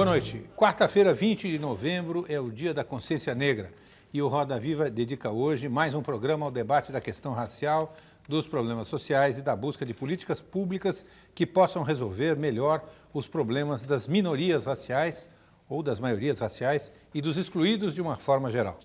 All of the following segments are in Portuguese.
Boa noite. Quarta-feira, 20 de novembro, é o Dia da Consciência Negra. E o Roda Viva dedica hoje mais um programa ao debate da questão racial, dos problemas sociais e da busca de políticas públicas que possam resolver melhor os problemas das minorias raciais ou das maiorias raciais e dos excluídos de uma forma geral.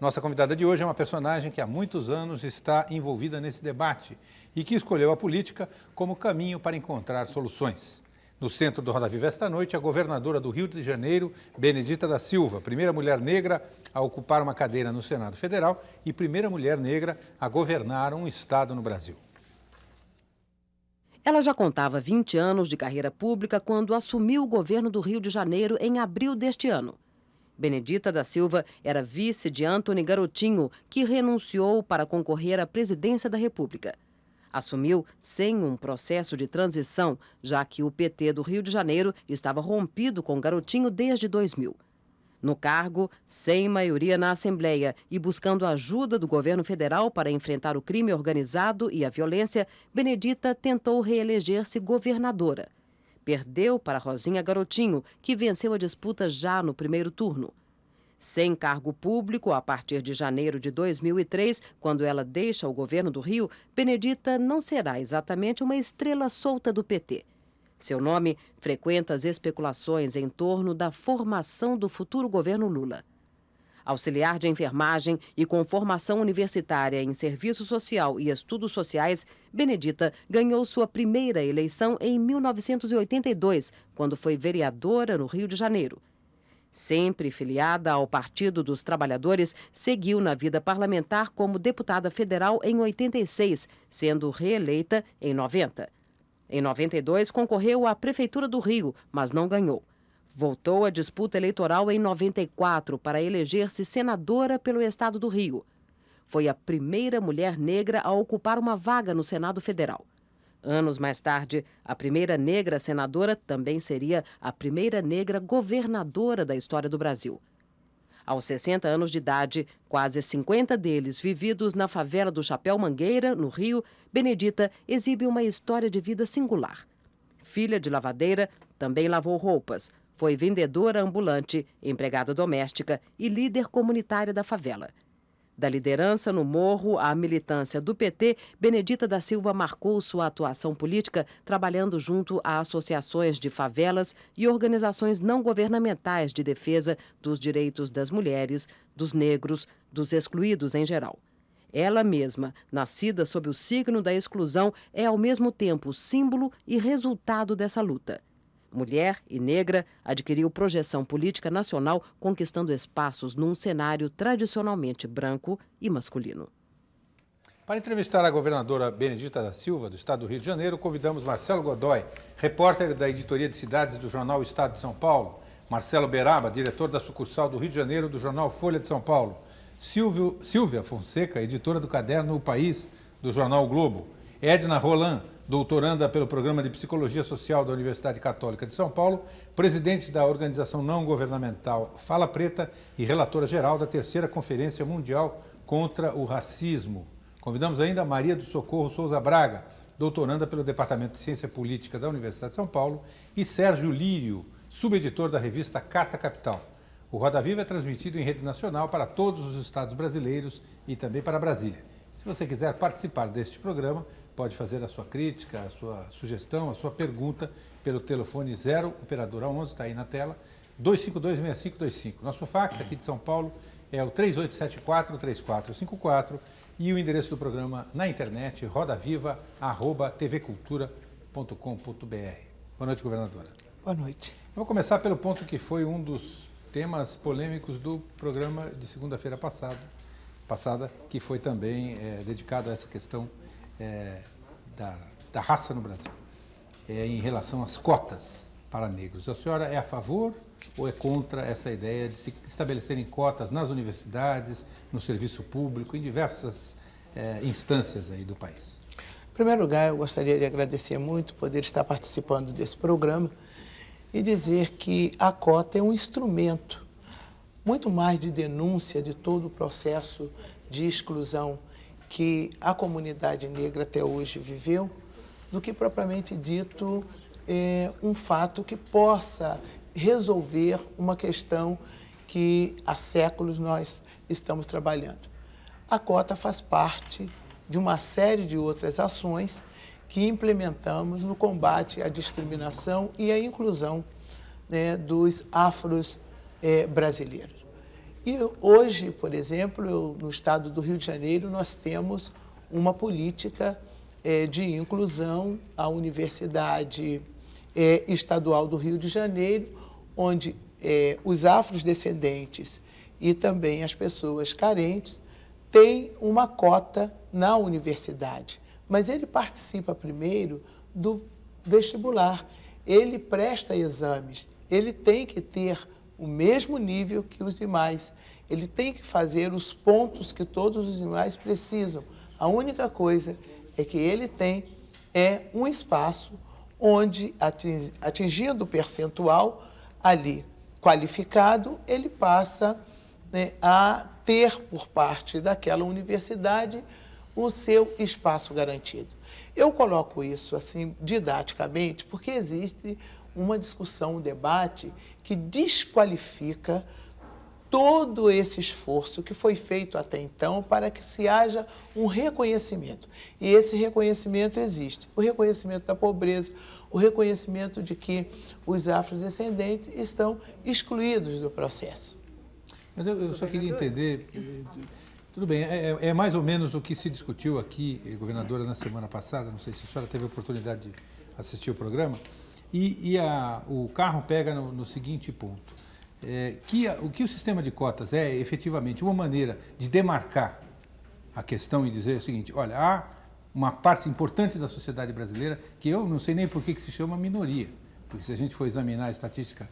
Nossa convidada de hoje é uma personagem que há muitos anos está envolvida nesse debate e que escolheu a política como caminho para encontrar soluções. No centro do Roda Viva esta noite, a governadora do Rio de Janeiro, Benedita da Silva, primeira mulher negra a ocupar uma cadeira no Senado Federal e primeira mulher negra a governar um estado no Brasil. Ela já contava 20 anos de carreira pública quando assumiu o governo do Rio de Janeiro em abril deste ano. Benedita da Silva era vice de Antony Garotinho, que renunciou para concorrer à presidência da República. Assumiu sem um processo de transição, já que o PT do Rio de Janeiro estava rompido com Garotinho desde 2000. No cargo, sem maioria na Assembleia e buscando a ajuda do governo federal para enfrentar o crime organizado e a violência, Benedita tentou reeleger-se governadora. Perdeu para Rosinha Garotinho, que venceu a disputa já no primeiro turno. Sem cargo público, a partir de janeiro de 2003, quando ela deixa o governo do Rio, Benedita não será exatamente uma estrela solta do PT. Seu nome frequenta as especulações em torno da formação do futuro governo Lula. Auxiliar de enfermagem e com formação universitária em serviço social e estudos sociais, Benedita ganhou sua primeira eleição em 1982, quando foi vereadora no Rio de Janeiro. Sempre filiada ao Partido dos Trabalhadores, seguiu na vida parlamentar como deputada federal em 86, sendo reeleita em 90. Em 92, concorreu à Prefeitura do Rio, mas não ganhou. Voltou à disputa eleitoral em 94 para eleger-se senadora pelo estado do Rio. Foi a primeira mulher negra a ocupar uma vaga no Senado Federal. Anos mais tarde, a primeira negra senadora também seria a primeira negra governadora da história do Brasil. Aos 60 anos de idade, quase 50 deles vividos na favela do Chapéu Mangueira, no Rio, Benedita exibe uma história de vida singular. Filha de lavadeira, também lavou roupas. Foi vendedora ambulante, empregada doméstica e líder comunitária da favela. Da liderança no morro à militância do PT, Benedita da Silva marcou sua atuação política trabalhando junto a associações de favelas e organizações não governamentais de defesa dos direitos das mulheres, dos negros, dos excluídos em geral. Ela mesma, nascida sob o signo da exclusão, é ao mesmo tempo símbolo e resultado dessa luta. Mulher e negra, adquiriu projeção política nacional, conquistando espaços num cenário tradicionalmente branco e masculino. Para entrevistar a governadora Benedita da Silva, do estado do Rio de Janeiro, convidamos Marcelo Godoy, repórter da editoria de cidades do jornal Estado de São Paulo, Marcelo Beraba, diretor da sucursal do Rio de Janeiro do jornal Folha de São Paulo, Silvia Fonseca, editora do caderno O País, do jornal o Globo, Edna Roland, doutoranda pelo Programa de Psicologia Social da Universidade Católica de São Paulo, presidente da organização não governamental Fala Preta e relatora geral da terceira Conferência Mundial contra o Racismo. Convidamos ainda Maria do Socorro Souza Braga, doutoranda pelo Departamento de Ciência Política da Universidade de São Paulo, e Sérgio Lírio, subeditor da revista Carta Capital. O Roda Viva é transmitido em rede nacional para todos os estados brasileiros e também para Brasília. Se você quiser participar deste programa, pode fazer a sua crítica, a sua sugestão, a sua pergunta pelo telefone 0, operadora 11, está aí na tela, 252-6525. Nosso fax aqui de São Paulo é o 3874-3454 e o endereço do programa na internet, rodaviva@tvcultura.com.br. Boa noite, governadora. Boa noite. Eu vou começar pelo ponto que foi um dos temas polêmicos do programa de segunda-feira passada, que foi também dedicado a essa questão da raça no Brasil, em relação às cotas para negros. A senhora é a favor ou é contra essa ideia de se estabelecerem cotas nas universidades, no serviço público, em diversas instâncias aí do país? Em primeiro lugar, eu gostaria de agradecer muito poder estar participando desse programa e dizer que a cota é um instrumento muito mais de denúncia de todo o processo de exclusão que a comunidade negra até hoje viveu, do que propriamente dito um fato que possa resolver uma questão que há séculos nós estamos trabalhando. A cota faz parte de uma série de outras ações que implementamos no combate à discriminação e à inclusão, né, dos afros brasileiros. E hoje, por exemplo, no estado do Rio de Janeiro, nós temos uma política de inclusão à Universidade Estadual do Rio de Janeiro, onde os afrodescendentes e também as pessoas carentes têm uma cota na universidade. Mas ele participa primeiro do vestibular, ele presta exames, ele tem que ter o mesmo nível que os demais, ele tem que fazer os pontos que todos os demais precisam. A única coisa é que ele tem um espaço onde, atingindo o percentual ali qualificado, ele passa, né, a ter por parte daquela universidade o seu espaço garantido. Eu coloco isso assim didaticamente porque existe uma discussão, um debate que desqualifica todo esse esforço que foi feito até então para que se haja um reconhecimento. E esse reconhecimento existe. O reconhecimento da pobreza, o reconhecimento de que os afrodescendentes estão excluídos do processo. Mas eu só queria entender, tudo bem, é mais ou menos o que se discutiu aqui, governadora, na semana passada, não sei se a senhora teve a oportunidade de assistir o programa, o carro pega no seguinte ponto, o que o sistema de cotas é efetivamente uma maneira de demarcar a questão e dizer o seguinte, olha, há uma parte importante da sociedade brasileira que eu não sei nem por que se chama minoria, porque se a gente for examinar a estatística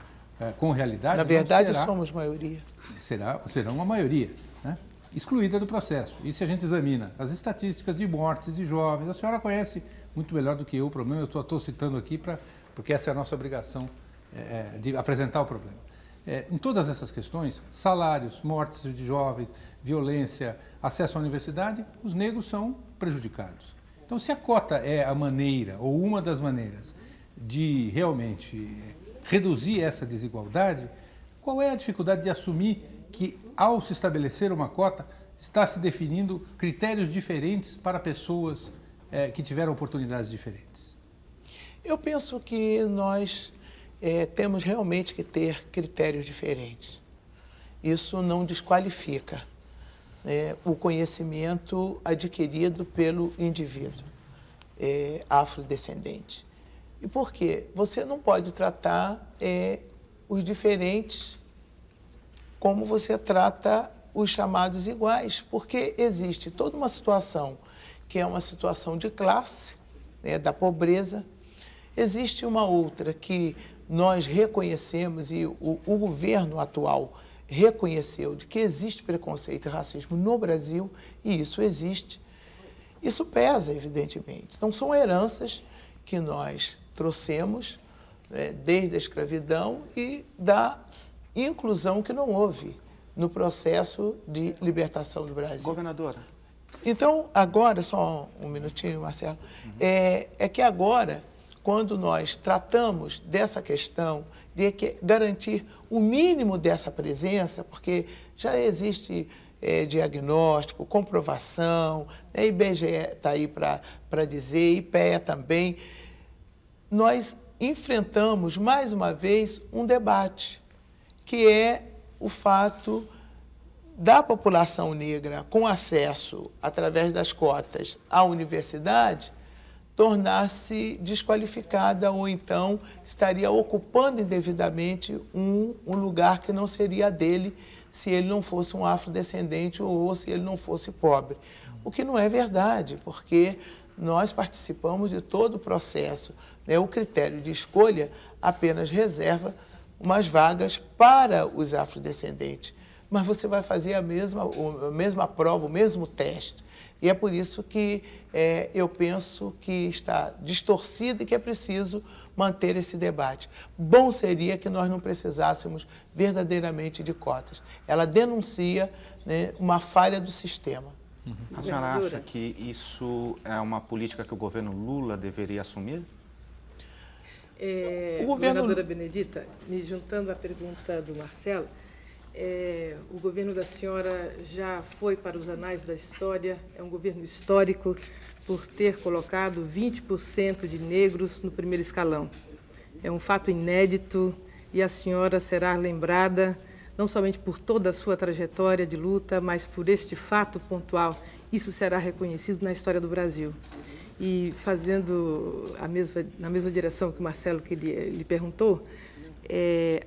com realidade... Na verdade, somos maioria. Será uma maioria, né, excluída do processo. E se a gente examina as estatísticas de mortes de jovens, a senhora conhece muito melhor do que eu o problema, eu estou citando aqui porque essa é a nossa obrigação de apresentar o problema. Em todas essas questões, salários, mortes de jovens, violência, acesso à universidade, os negros são prejudicados. Então, se a cota é a maneira, ou uma das maneiras, de realmente reduzir essa desigualdade, qual é a dificuldade de assumir que, ao se estabelecer uma cota, está se definindo critérios diferentes para pessoas que tiveram oportunidades diferentes? Eu penso que nós temos realmente que ter critérios diferentes. Isso não desqualifica o conhecimento adquirido pelo indivíduo afrodescendente. E por quê? Você não pode tratar os diferentes como você trata os chamados iguais, porque existe toda uma situação que é uma situação de classe, da pobreza. Existe uma outra que nós reconhecemos e o governo atual reconheceu de que existe preconceito e racismo no Brasil, e isso existe. Isso pesa, evidentemente. Então, são heranças que nós trouxemos desde a escravidão e da inclusão que não houve no processo de libertação do Brasil. Governadora. Então, agora, só um minutinho, Marcelo, é que agora, quando nós tratamos dessa questão de garantir o mínimo dessa presença, porque já existe diagnóstico, comprovação, IBGE está aí para dizer, IPEA também, nós enfrentamos, mais uma vez, um debate, que é o fato da população negra com acesso, através das cotas, à universidade, tornar-se desqualificada ou então estaria ocupando indevidamente um lugar que não seria dele se ele não fosse um afrodescendente ou se ele não fosse pobre. O que não é verdade, porque nós participamos de todo o processo. O critério de escolha apenas reserva umas vagas para os afrodescendentes, mas você vai fazer a mesma prova, o mesmo teste. E é por isso que eu penso que está distorcido e que é preciso manter esse debate. Bom seria que nós não precisássemos verdadeiramente de cotas. Ela denuncia, uma falha do sistema. A senhora acha que isso é uma política que o governo Lula deveria assumir? Governadora Benedita, me juntando à pergunta do Marcelo, o governo da senhora já foi para os anais da história, é um governo histórico por ter colocado 20% de negros no primeiro escalão. É um fato inédito e a senhora será lembrada não somente por toda a sua trajetória de luta, mas por este fato pontual. Isso será reconhecido na história do Brasil. E fazendo na mesma direção que o Marcelo lhe perguntou,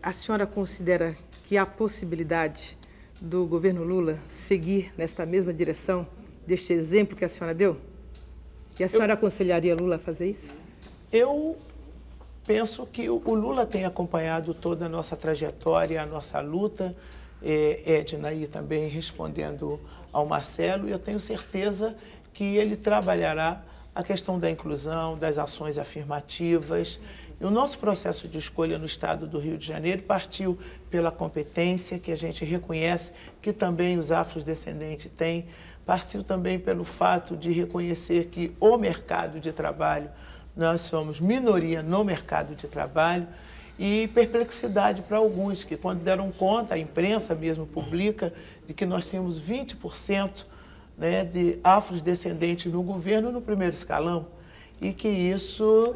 a senhora considera que há possibilidade do governo Lula seguir nesta mesma direção, deste exemplo que a senhora deu? E a senhora aconselharia Lula a fazer isso? Eu penso que o Lula tem acompanhado toda a nossa trajetória, a nossa luta. Edna aí também respondendo ao Marcelo, e eu tenho certeza que ele trabalhará a questão da inclusão, das ações afirmativas. E o nosso processo de escolha no estado do Rio de Janeiro partiu pela competência, que a gente reconhece que também os afrodescendentes têm, partiu também pelo fato de reconhecer que o mercado de trabalho, nós somos minoria no mercado de trabalho, e perplexidade para alguns, que quando deram conta, a imprensa mesmo publica, de que nós tínhamos 20%, né, de afrodescendentes no governo no primeiro escalão, e que isso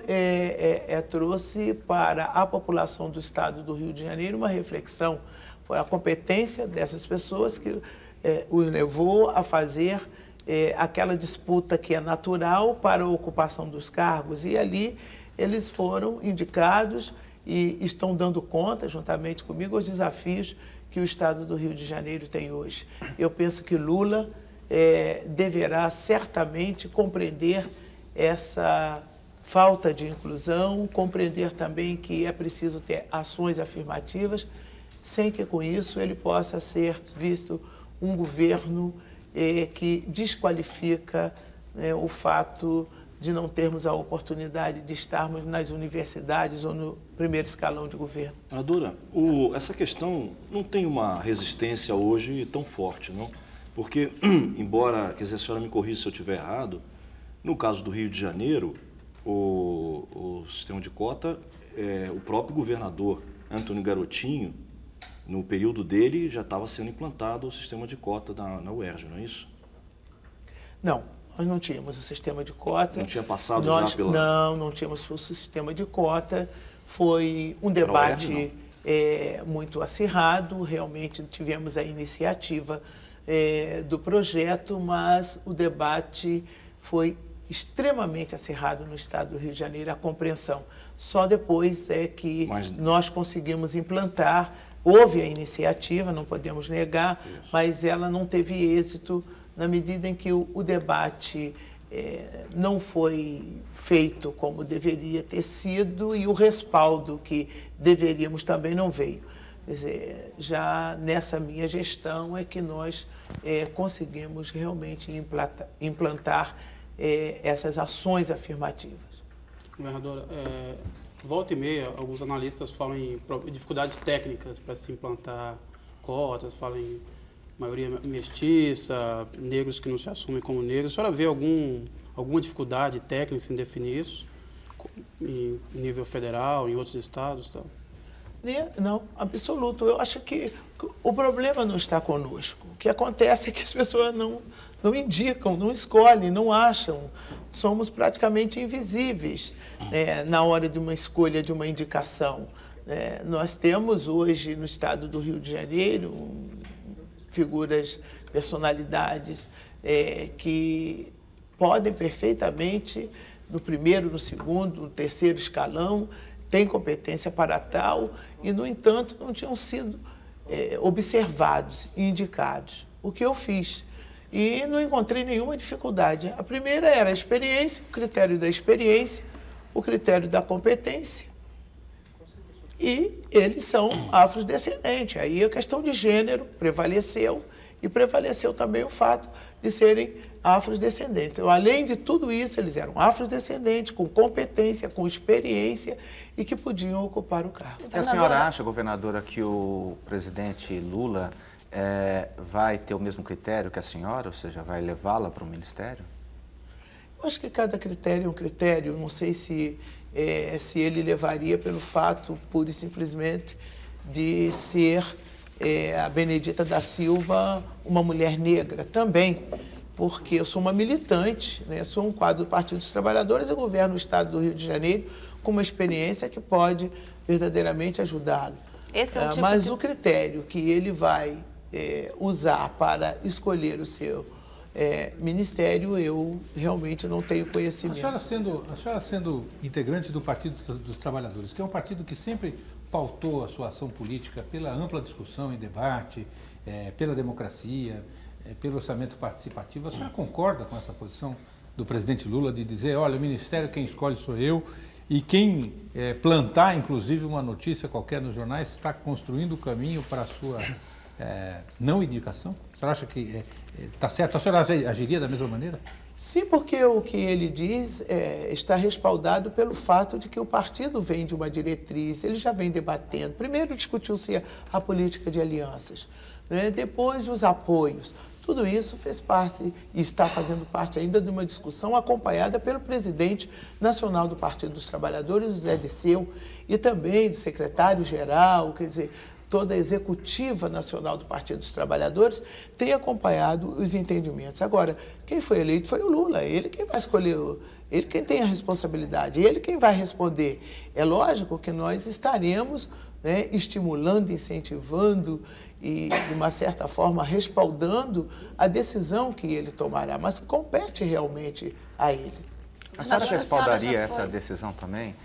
trouxe para a população do estado do Rio de Janeiro uma reflexão. Foi a competência dessas pessoas que o levou a fazer aquela disputa que é natural para a ocupação dos cargos, e ali eles foram indicados e estão dando conta, juntamente comigo, os desafios que o estado do Rio de Janeiro tem hoje. Eu penso que Lula deverá certamente compreender essa falta de inclusão, compreender também que é preciso ter ações afirmativas, sem que com isso ele possa ser visto um governo que desqualifica o fato de não termos a oportunidade de estarmos nas universidades ou no primeiro escalão de governo. Senadora, essa questão não tem uma resistência hoje tão forte, não? Porque, embora, quer dizer, a senhora me corrija se eu estiver errado, no caso do Rio de Janeiro, o sistema de cota, o próprio governador Antônio Garotinho, no período dele, já estava sendo implantado o sistema de cota na UERJ, não é isso? Não, nós não tínhamos o sistema de cota. Não tinha passado já pela... Não tínhamos o sistema de cota. Foi um debate muito acirrado, realmente tivemos a iniciativa do projeto, mas o debate foi extremamente acirrado no estado do Rio de Janeiro, a compreensão. Só depois que nós conseguimos implantar. Houve a iniciativa, não podemos negar, mas ela não teve êxito na medida em que o debate não foi feito como deveria ter sido e o respaldo que deveríamos também não veio. Quer dizer, já nessa minha gestão é que nós conseguimos realmente implantar essas ações afirmativas. Governadora, volta e meia, alguns analistas falam em dificuldades técnicas para se implantar cotas, falam em maioria mestiça, negros que não se assumem como negros. A senhora vê alguma dificuldade técnica em definir isso, em nível federal, em outros estados? Tal? Não, absoluto. Eu acho que o problema não está conosco. O que acontece é que as pessoas não indicam, não escolhem, não acham. Somos praticamente invisíveis na hora de uma escolha, de uma indicação. Nós temos hoje no estado do Rio de Janeiro figuras, personalidades que podem perfeitamente, no primeiro, no segundo, no terceiro escalão, têm competência para tal e, no entanto, não tinham sido observados e indicados. O que eu fiz? E não encontrei nenhuma dificuldade. A primeira era a experiência, o critério da experiência, o critério da competência. E eles são afrodescendentes. Aí a questão de gênero prevaleceu e prevaleceu também o fato de serem afrodescendentes. Então, além de tudo isso, eles eram afrodescendentes, com competência, com experiência e que podiam ocupar o cargo. A senhora acha, governadora, que o presidente Lula vai ter o mesmo critério que a senhora, ou seja, vai levá-la para o ministério? Eu acho que cada critério é um critério. Não sei se ele levaria pelo fato, pura e simplesmente, de ser a Benedita da Silva uma mulher negra também, porque eu sou uma militante, né? Sou um quadro do Partido dos Trabalhadores e governo o Estado do Rio de Janeiro com uma experiência que pode verdadeiramente ajudá-lo. Esse é o tipo Mas o critério que ele vai usar para escolher o seu ministério, eu realmente não tenho conhecimento. A senhora sendo integrante do Partido dos Trabalhadores, que é um partido que sempre pautou a sua ação política pela ampla discussão e debate, pela democracia, pelo orçamento participativo, a senhora concorda com essa posição do presidente Lula de dizer, olha, o ministério quem escolhe sou eu, e quem plantar, inclusive, uma notícia qualquer nos jornais está construindo o caminho para a sua não indicação? A senhora acha que está certo? A senhora agiria da mesma maneira? Sim, porque o que ele diz está respaldado pelo fato de que o partido vem de uma diretriz, ele já vem debatendo. Primeiro discutiu-se a política de alianças, né? Depois os apoios. Tudo isso fez parte e está fazendo parte ainda de uma discussão acompanhada pelo presidente nacional do Partido dos Trabalhadores, José Disseu, e também do secretário-geral, quer dizer, toda a executiva nacional do Partido dos Trabalhadores tem acompanhado os entendimentos. Agora, quem foi eleito foi o Lula, ele quem vai escolher, ele quem tem a responsabilidade, ele quem vai responder. É lógico que nós estaremos, né, estimulando, incentivando e, de uma certa forma, respaldando a decisão que ele tomará, mas compete realmente a ele. A senhora respaldaria essa decisão também?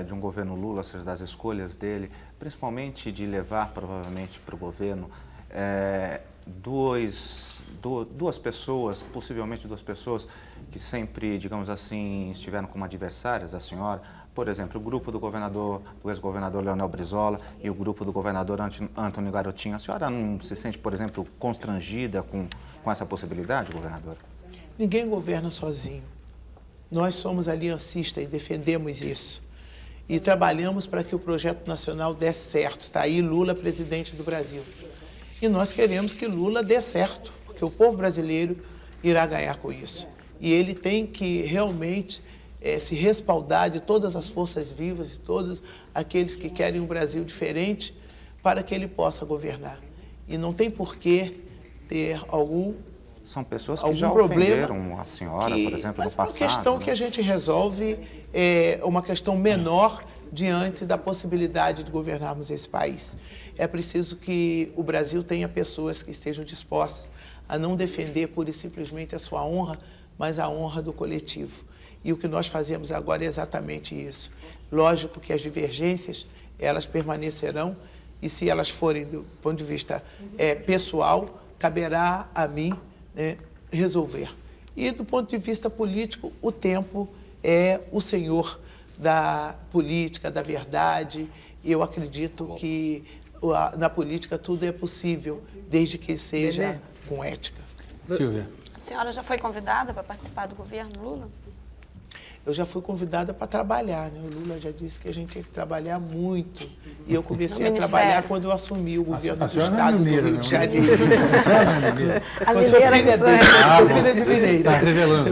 De um governo Lula, ou seja, das escolhas dele, principalmente de levar provavelmente para o governo duas pessoas, possivelmente duas pessoas que sempre, digamos assim, estiveram como adversárias da senhora, por exemplo, o grupo do ex-governador Leonel Brizola e o grupo do governador Antônio Garotinho. A senhora não se sente, por exemplo, constrangida com essa possibilidade, governadora? Ninguém governa sozinho. Nós somos aliancistas e defendemos isso. E trabalhamos para que o projeto nacional dê certo. Está aí Lula, presidente do Brasil. E nós queremos que Lula dê certo, porque o povo brasileiro irá ganhar com isso. E ele tem que realmente se respaldar de todas as forças vivas e todos aqueles que querem um Brasil diferente para que ele possa governar. E não tem por que ter algum São pessoas que já ofenderam a senhora, por exemplo, no passado. Mas uma questão que a gente resolve é uma questão menor diante da possibilidade de governarmos esse país. É preciso que o Brasil tenha pessoas que estejam dispostas a não defender pura e simplesmente a sua honra, mas a honra do coletivo. E o que nós fazemos agora é exatamente isso. Lógico que as divergências, elas permanecerão, e se elas forem do ponto de vista pessoal, caberá a mim resolver. E do ponto de vista político, o tempo é o senhor da política, da verdade. Eu acredito que na política tudo é possível, desde que seja com ética. Silvia. A senhora já foi convidada para participar do governo Lula? Eu já fui convidada para trabalhar, né? O Lula já disse que a gente tinha que trabalhar muito. E eu comecei a trabalhar quando eu assumi o governo do Estado do Rio de Janeiro. A sou filha de mineiro. Está revelando.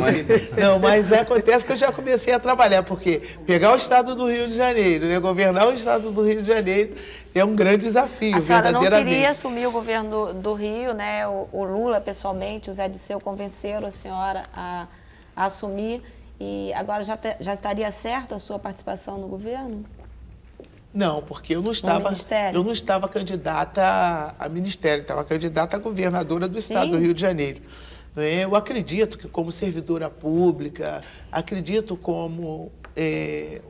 Não, mas acontece que eu já comecei a trabalhar, porque pegar o Estado do Rio de Janeiro, né? Governar o Estado do Rio de Janeiro é um grande desafio, a senhora verdadeiramente. não queria assumir o governo do Rio, né? O Lula, pessoalmente, o Zé Disseu convenceram a senhora a assumir. E agora já estaria certa a sua participação no governo? Não, porque eu não estava candidata a ministério, estava candidata a governadora do Estado do Rio de Janeiro. Eu acredito que como servidora pública, acredito como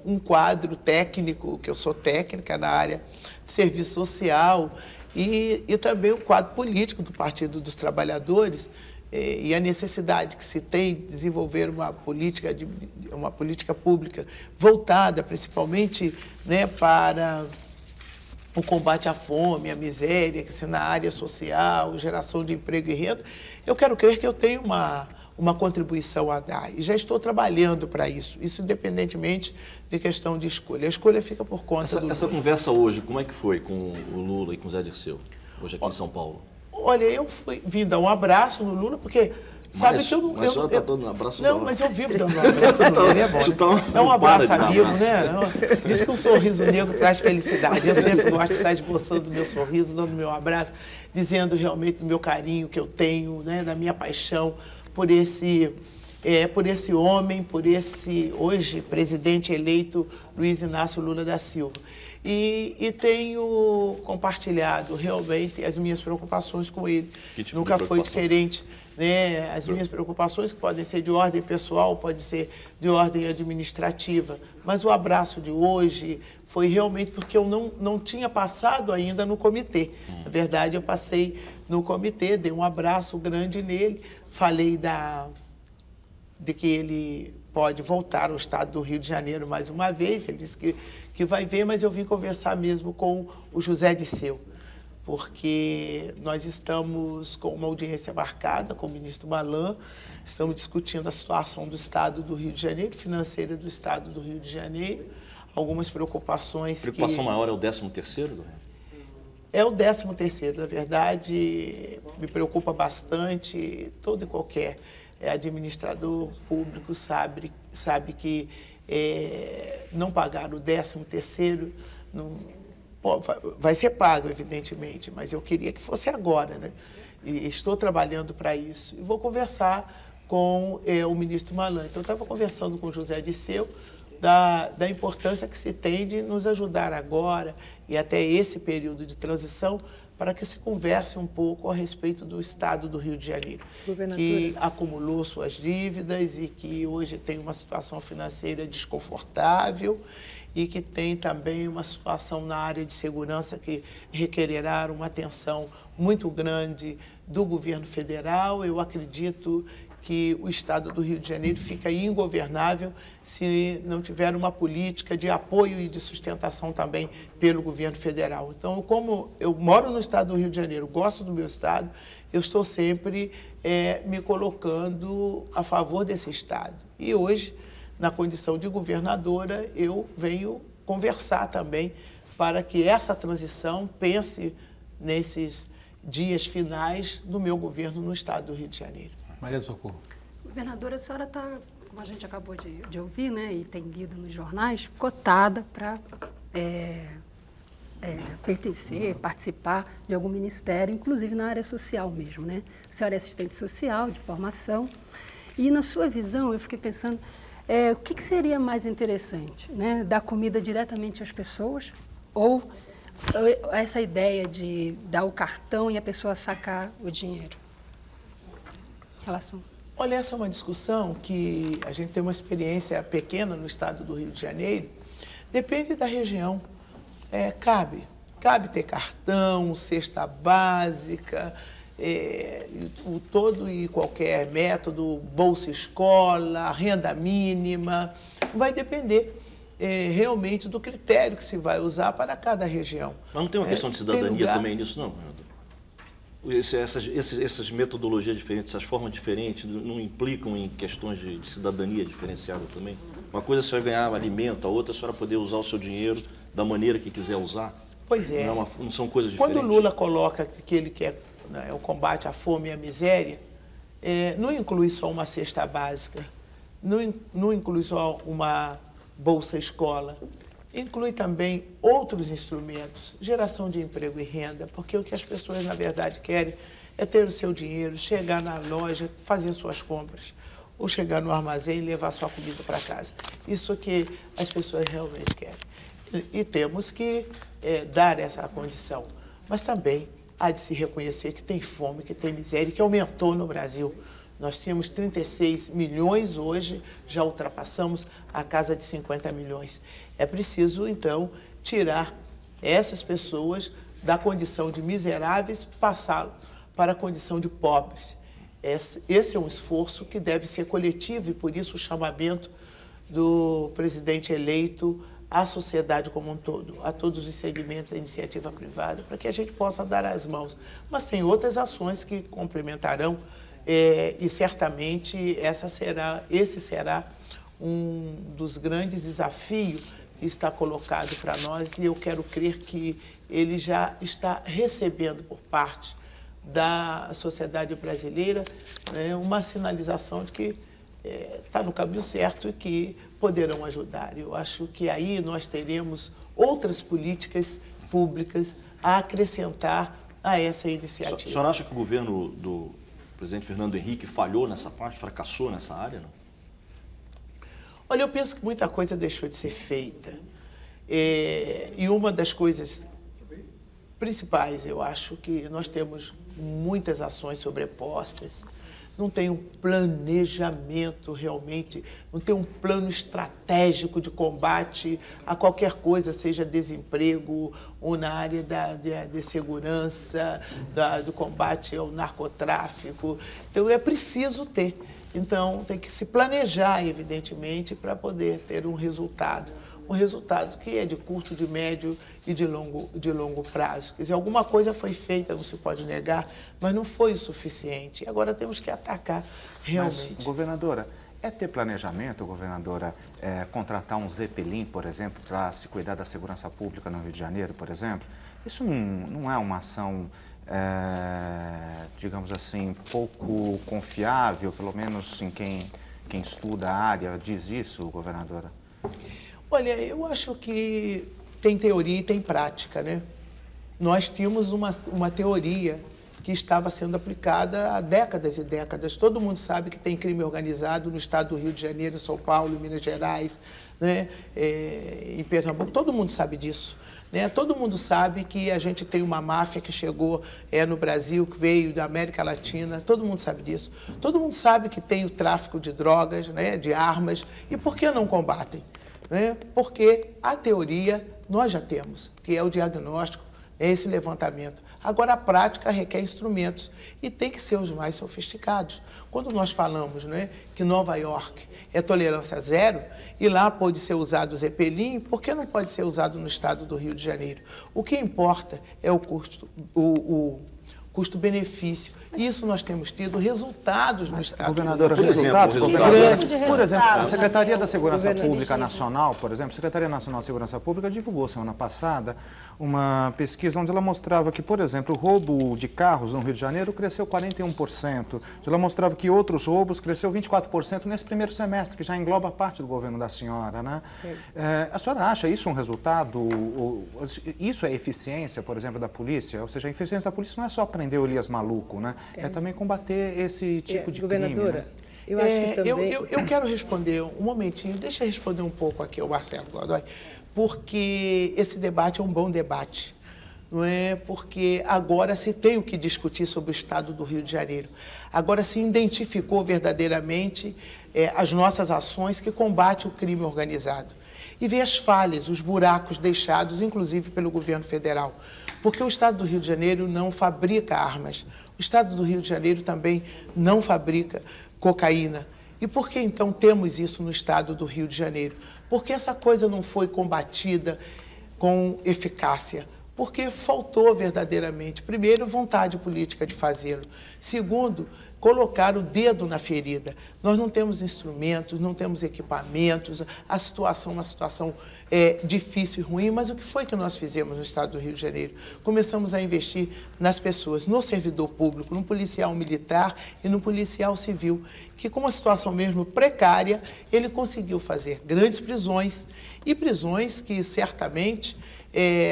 um quadro técnico, que eu sou técnica na área de serviço social, e também o quadro político do Partido dos Trabalhadores, e a necessidade que se tem de desenvolver uma política pública voltada principalmente, né, para o combate à fome, à miséria, que se na área social, geração de emprego e renda, eu quero crer que eu tenho uma contribuição a dar. E já estou trabalhando para isso independentemente de questão de escolha. A escolha fica por conta do... Essa conversa hoje, como é que foi com o Lula e com o Zé Dirceu, hoje aqui em São Paulo? Olha, eu fui vim dar um abraço no Lula, porque Sabe mas, que eu não... Mas a senhora está dando um abraço. Não, mas eu vivo dando um abraço. Ele é bom, né? É um abraço amigo, né? Diz que um sorriso negro traz felicidade. Eu sempre gosto de estar esboçando o meu sorriso, dando meu abraço, dizendo realmente do meu carinho que eu tenho, né? Da minha paixão por esse homem, por esse, hoje, presidente eleito Luiz Inácio Lula da Silva. E tenho compartilhado realmente as minhas preocupações com ele. Tipo Nunca foi diferente, né? As minhas preocupações, que podem ser de ordem pessoal, podem ser de ordem administrativa. Mas o abraço de hoje foi realmente porque eu não tinha passado ainda no comitê. Na verdade, eu passei no comitê, dei um abraço grande nele, falei de que ele pode voltar ao estado do Rio de Janeiro mais uma vez. Ele disse que vai ver, mas eu vim conversar mesmo com o José Disseu, porque nós estamos com uma audiência marcada com o ministro Malan, estamos discutindo a situação do estado do Rio de Janeiro, financeira do estado do Rio de Janeiro, algumas preocupações. A preocupação maior é o 13º? É o 13º, na verdade, me preocupa bastante. Todo e qualquer administrador público sabe que não pagar o 13º vai ser pago, evidentemente, mas eu queria que fosse agora, né? E estou trabalhando para isso. E vou conversar com o ministro Malan. Então, eu estava conversando com o José Disseu da importância que se tem de nos ajudar agora e até esse período de transição, para que se converse um pouco a respeito do estado do Rio de Janeiro, que acumulou suas dívidas e que hoje tem uma situação financeira desconfortável e que tem também uma situação na área de segurança que requererá uma atenção muito grande do governo federal. Eu acredito que o estado do Rio de Janeiro fica ingovernável se não tiver uma política de apoio e de sustentação também pelo governo federal. Então, como eu moro no estado do Rio de Janeiro, gosto do meu estado, eu estou sempre me colocando a favor desse estado. E hoje, na condição de governadora, eu venho conversar também para que essa transição pense nesses dias finais do meu governo no estado do Rio de Janeiro. Maria do Socorro. Governadora, a senhora está, como a gente acabou de ouvir, né, e tem lido nos jornais, cotada para pertencer, participar de algum ministério, inclusive na área social mesmo, né? A senhora é assistente social, de formação, e na sua visão, eu fiquei pensando, o que seria mais interessante, né? Dar comida diretamente às pessoas ou essa ideia de dar o cartão e a pessoa sacar o dinheiro? Relação. Olha, essa é uma discussão que a gente tem uma experiência pequena no estado do Rio de Janeiro. Depende da região. Cabe ter cartão, cesta básica, todo e qualquer método, bolsa escola, renda mínima. Vai depender realmente do critério que se vai usar para cada região. Mas não tem uma questão de cidadania também nisso, não, governador? Essas metodologias diferentes, essas formas diferentes, não implicam em questões de cidadania diferenciada também? Uma coisa é a senhora ganhar alimento, a outra é a senhora poder usar o seu dinheiro da maneira que quiser usar? Pois é. Não são coisas diferentes? Quando o Lula coloca que ele quer o combate à fome e à miséria, não inclui só uma cesta básica, não inclui só uma bolsa escola, inclui também outros instrumentos, geração de emprego e renda, porque o que as pessoas, na verdade, querem é ter o seu dinheiro, chegar na loja, fazer suas compras, ou chegar no armazém e levar sua comida para casa. Isso que as pessoas realmente querem. E temos que dar essa condição. Mas também há de se reconhecer que tem fome, que tem miséria, que aumentou no Brasil. Nós tínhamos 36 milhões, hoje já ultrapassamos a casa de 50 milhões. É preciso, então, tirar essas pessoas da condição de miseráveis, passá-lo para a condição de pobres. Esse é um esforço que deve ser coletivo e, por isso, o chamamento do presidente eleito à sociedade como um todo, a todos os segmentos da iniciativa privada, para que a gente possa dar as mãos. Mas tem outras ações que complementarão e certamente esse será um dos grandes desafios que está colocado para nós, e eu quero crer que ele já está recebendo por parte da sociedade brasileira, né, uma sinalização de que está no caminho certo e que poderão ajudar. Eu acho que aí nós teremos outras políticas públicas a acrescentar a essa iniciativa. A senhora acha que o governo do presidente Fernando Henrique falhou nessa parte, fracassou nessa área? Não? Olha, eu penso que muita coisa deixou de ser feita. E uma das coisas principais, eu acho que nós temos muitas ações sobrepostas, não tem um planejamento realmente, não tem um plano estratégico de combate a qualquer coisa, seja desemprego ou na área de segurança, do combate ao narcotráfico. Então, é preciso ter. Então, tem que se planejar, evidentemente, para poder ter um resultado que é de curto, de médio e de longo prazo. Quer dizer, alguma coisa foi feita, não se pode negar, mas não foi o suficiente. Agora temos que atacar realmente. Mas, governadora, é ter planejamento, governadora, contratar um Zeppelin, por exemplo, para se cuidar da segurança pública no Rio de Janeiro, por exemplo? Isso não é uma ação, digamos assim, pouco confiável, pelo menos em quem estuda a área diz isso, governadora? Olha, eu acho que tem teoria e tem prática, né? Nós tínhamos uma teoria que estava sendo aplicada há décadas e décadas. Todo mundo sabe que tem crime organizado no estado do Rio de Janeiro, em São Paulo, em Minas Gerais, né? Em Pernambuco, todo mundo sabe disso. Né? Todo mundo sabe que a gente tem uma máfia que chegou no Brasil, que veio da América Latina, todo mundo sabe disso. Todo mundo sabe que tem o tráfico de drogas, né? De armas, e por que não combatem? Né? Porque a teoria nós já temos, que é o diagnóstico, é esse levantamento. Agora, a prática requer instrumentos e tem que ser os mais sofisticados. Quando nós falamos, né, que Nova York é tolerância zero e lá pode ser usado o Zeppelin, por que não pode ser usado no estado do Rio de Janeiro? O que importa é o custo-benefício. Isso nós temos tido resultados no estado. Governadora, por exemplo, a Secretaria da Segurança Pública Nacional, por exemplo, a Secretaria Nacional de Segurança Pública divulgou semana passada uma pesquisa onde ela mostrava que, por exemplo, o roubo de carros no Rio de Janeiro cresceu 41%. Ela mostrava que outros roubos cresceu 24% nesse primeiro semestre, que já engloba parte do governo da senhora, né? A senhora acha isso um resultado? Isso é eficiência, por exemplo, da polícia? Ou seja, a eficiência da polícia não é só prender o Elias Maluco, né? É também combater esse tipo de crime. Governadora, Né? eu acho que também... eu quero responder um momentinho, deixa eu responder um pouco aqui ao Marcelo Godoy, porque esse debate é um bom debate, não é? Porque agora se tem o que discutir sobre o estado do Rio de Janeiro. Agora se identificou verdadeiramente as nossas ações que combatem o crime organizado. E ver as falhas, os buracos deixados, inclusive pelo governo federal. Porque o estado do Rio de Janeiro não fabrica armas. O estado do Rio de Janeiro também não fabrica cocaína. E por que então temos isso no estado do Rio de Janeiro? Porque essa coisa não foi combatida com eficácia. Porque faltou verdadeiramente, primeiro, vontade política de fazê-lo. Segundo, colocar o dedo na ferida. Nós não temos instrumentos, não temos equipamentos, a situação é uma situação difícil e ruim, mas o que foi que nós fizemos no estado do Rio de Janeiro? Começamos a investir nas pessoas, no servidor público, no policial militar e no policial civil, que com uma situação mesmo precária, ele conseguiu fazer grandes prisões e prisões que certamente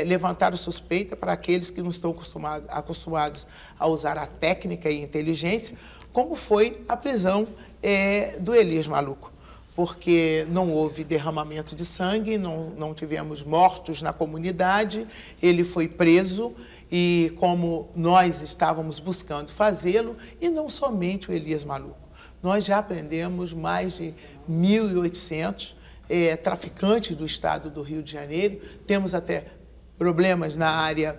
levantaram suspeita para aqueles que não estão acostumados a usar a técnica e a inteligência, como foi a prisão do Elias Maluco, porque não houve derramamento de sangue, não tivemos mortos na comunidade, ele foi preso e como nós estávamos buscando fazê-lo, e não somente o Elias Maluco. Nós já prendemos mais de 1.800 traficantes do estado do Rio de Janeiro, temos até problemas na área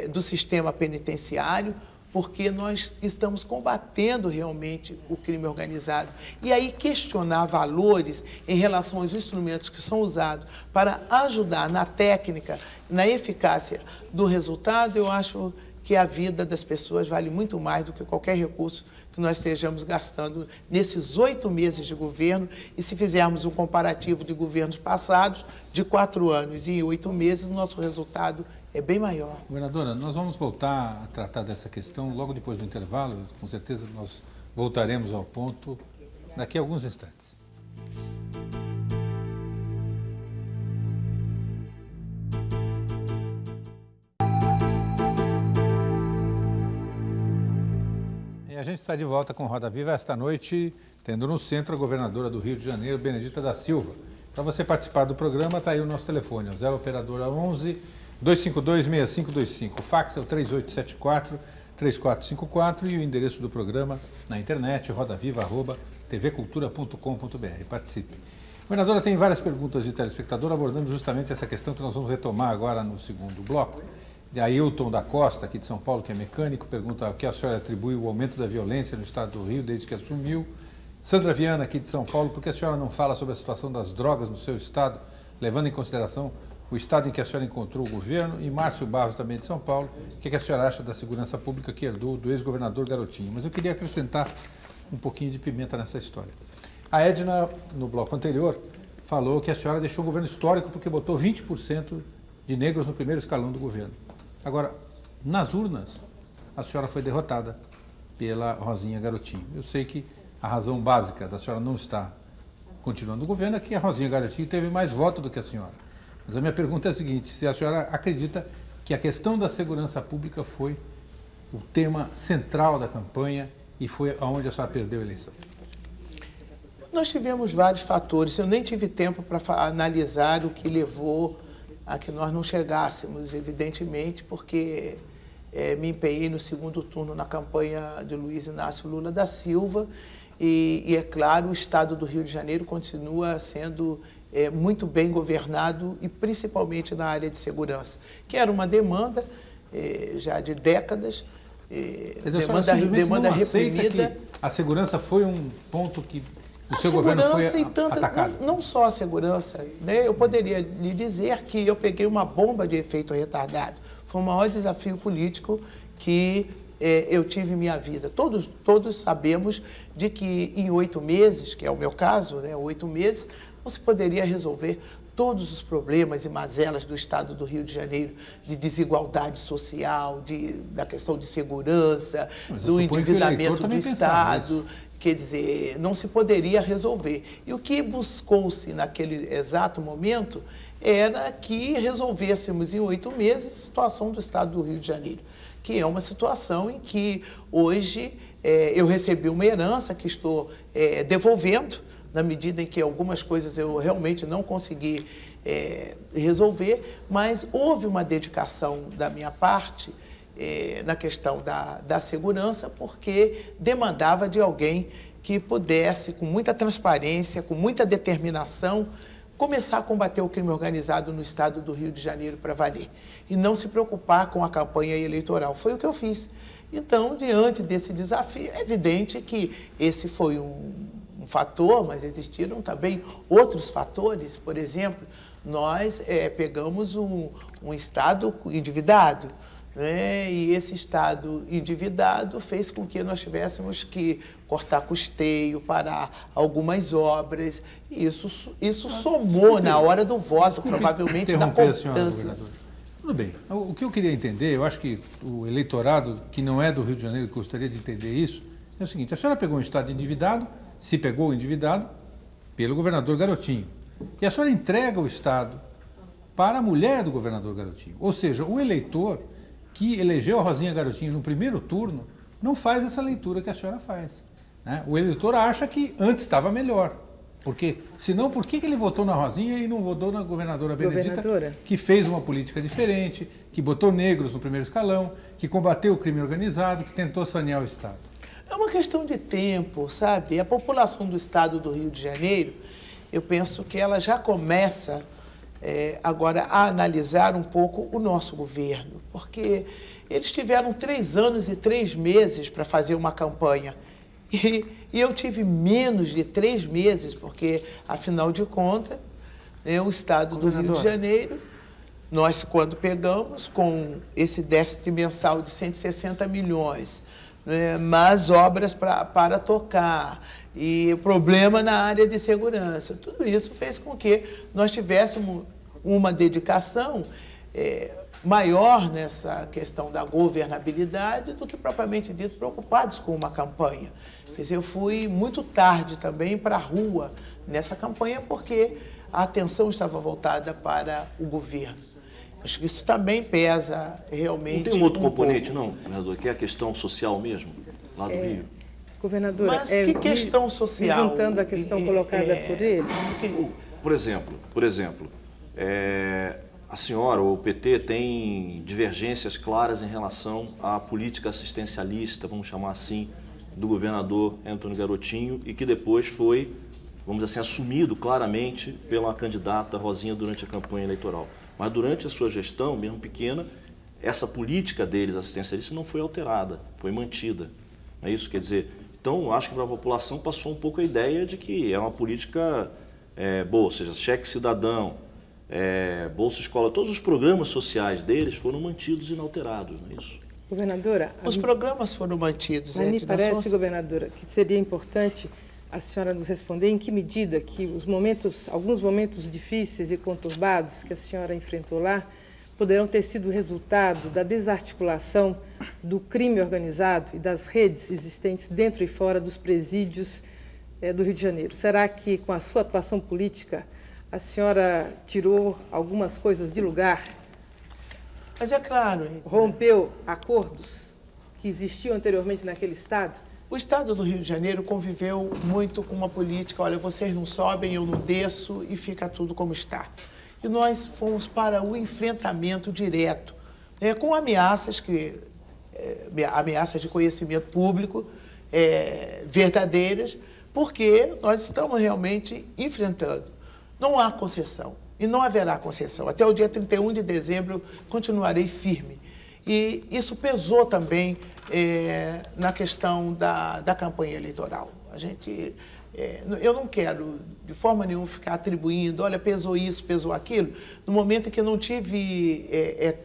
do sistema penitenciário, porque nós estamos combatendo realmente o crime organizado. E aí questionar valores em relação aos instrumentos que são usados para ajudar na técnica, na eficácia do resultado, eu acho que a vida das pessoas vale muito mais do que qualquer recurso que nós estejamos gastando nesses 8 meses de governo. E se fizermos um comparativo de governos passados, de 4 anos e 8 meses, o nosso resultado é bem maior. Governadora, nós vamos voltar a tratar dessa questão logo depois do intervalo. Com certeza nós voltaremos ao ponto daqui a alguns instantes. A gente está de volta com Roda Viva esta noite, tendo no centro a governadora do Rio de Janeiro, Benedita da Silva. Para você participar do programa, está aí o nosso telefone, o 0 operadora 11 252 6525. O fax é o 3874 3454 e o endereço do programa na internet, rodaviva@tvcultura.com.br. Participe. Governadora, tem várias perguntas de telespectador abordando justamente essa questão que nós vamos retomar agora no segundo bloco. E Ailton da Costa, aqui de São Paulo, que é mecânico, pergunta ao que a senhora atribui o aumento da violência no estado do Rio desde que assumiu. Sandra Viana, aqui de São Paulo, por que a senhora não fala sobre a situação das drogas no seu estado, levando em consideração o estado em que a senhora encontrou o governo? E Márcio Barros, também de São Paulo, o que a senhora acha da segurança pública que herdou do ex-governador Garotinho? Mas eu queria acrescentar um pouquinho de pimenta nessa história. A Edna, no bloco anterior, falou que a senhora deixou um governo histórico porque botou 20% de negros no primeiro escalão do governo. Agora, nas urnas, a senhora foi derrotada pela Rosinha Garotinho. Eu sei que a razão básica da senhora não estar continuando no governo é que a Rosinha Garotinho teve mais voto do que a senhora. Mas a minha pergunta é a seguinte: se a senhora acredita que a questão da segurança pública foi o tema central da campanha e foi onde a senhora perdeu a eleição? Nós tivemos vários fatores. Eu nem tive tempo para analisar o que levou a que nós não chegássemos, evidentemente, porque me empenhei no segundo turno na campanha de Luiz Inácio Lula da Silva e é claro, o estado do Rio de Janeiro continua sendo muito bem governado e principalmente na área de segurança, que era uma demanda já de décadas, demanda reprimida. A segurança foi um ponto que o seu governo foi atacado? Não só a segurança, né? Eu poderia lhe dizer que eu peguei uma bomba de efeito retardado. Foi o maior desafio político que eu tive em minha vida. Todos sabemos de que em 8 meses, que é o meu caso, né, 8 meses, não se poderia resolver todos os problemas e mazelas do estado do Rio de Janeiro, de desigualdade social, da questão de segurança, do endividamento do estado. Quer dizer, não se poderia resolver. E o que buscou-se naquele exato momento era que resolvêssemos em 8 meses a situação do estado do Rio de Janeiro, que é uma situação em que hoje eu recebi uma herança que estou devolvendo, na medida em que algumas coisas eu realmente não consegui resolver, mas houve uma dedicação da minha parte na questão da segurança, porque demandava de alguém que pudesse, com muita transparência, com muita determinação, começar a combater o crime organizado no estado do Rio de Janeiro para valer e não se preocupar com a campanha eleitoral. Foi o que eu fiz. Então, diante desse desafio, é evidente que esse foi um fator, mas existiram também outros fatores. Por exemplo, nós pegamos um estado endividado, né? E esse estado endividado fez com que nós tivéssemos que cortar custeio, parar algumas obras. E isso somou na hora do voto, provavelmente, na confiança. Tudo bem. O que eu queria entender, eu acho que o eleitorado que não é do Rio de Janeiro gostaria de entender isso, é o seguinte: a senhora pegou um estado endividado, se pegou endividado pelo governador Garotinho, e a senhora entrega o estado para a mulher do governador Garotinho. Ou seja, o eleitor que elegeu a Rosinha Garotinho no primeiro turno não faz essa leitura que a senhora faz, né? O eleitor acha que antes estava melhor. Porque, senão, por que ele votou na Rosinha e não votou na governadora Benedita, que fez uma política diferente, que botou negros no primeiro escalão, que combateu o crime organizado, que tentou sanear o Estado? É uma questão de tempo, sabe? A população do Estado do Rio de Janeiro, eu penso que ela já começa agora a analisar um pouco o nosso governo, porque eles tiveram 3 anos e 3 meses para fazer uma campanha. E eu tive menos de 3 meses, porque, afinal de contas, o Estado do Rio de Janeiro, nós, quando pegamos com esse déficit mensal de 160 milhões, mais obras para tocar, e problema na área de segurança, tudo isso fez com que nós tivéssemos uma dedicação maior nessa questão da governabilidade do que propriamente dito preocupados com uma campanha. Quer dizer, eu fui muito tarde também para a rua nessa campanha porque a atenção estava voltada para o governo. Acho que isso também pesa realmente. Não tem um outro componente, não, governador, que é a questão social mesmo, lá do Rio? Governadora, Mas que questão social? Me juntando a questão colocada por ele. Por exemplo, a senhora ou o PT tem divergências claras em relação à política assistencialista, vamos chamar assim, do governador Antônio Garotinho e que depois foi, vamos dizer assim, assumido claramente pela candidata Rosinha durante a campanha eleitoral. Mas durante a sua gestão, mesmo pequena, essa política deles assistencialista não foi alterada, foi mantida. Não é isso? Quer dizer, então acho que para a população passou um pouco a ideia de que é uma política boa, ou seja, cheque cidadão, Bolsa Escola, todos os programas sociais deles foram mantidos e inalterados, não é isso? Governadora... Os programas foram mantidos. Mas me parece, governadora, que seria importante a senhora nos responder em que medida que alguns momentos difíceis e conturbados que a senhora enfrentou lá poderão ter sido resultado da desarticulação do crime organizado e das redes existentes dentro e fora dos presídios do Rio de Janeiro. Será que, com a sua atuação política, a senhora tirou algumas coisas de lugar? Mas é claro... Rompeu acordos que existiam anteriormente naquele Estado? O Estado do Rio de Janeiro conviveu muito com uma política, olha, vocês não sobem, eu não desço e fica tudo como está. E nós fomos para o enfrentamento direto, com ameaças de conhecimento público verdadeiras, porque nós estamos realmente enfrentando. Não há concessão e não haverá concessão. Até o dia 31 de dezembro eu continuarei firme. E isso pesou também na questão da campanha eleitoral. Eu não quero, de forma nenhuma, ficar atribuindo, olha, pesou isso, pesou aquilo, no momento em que eu não tive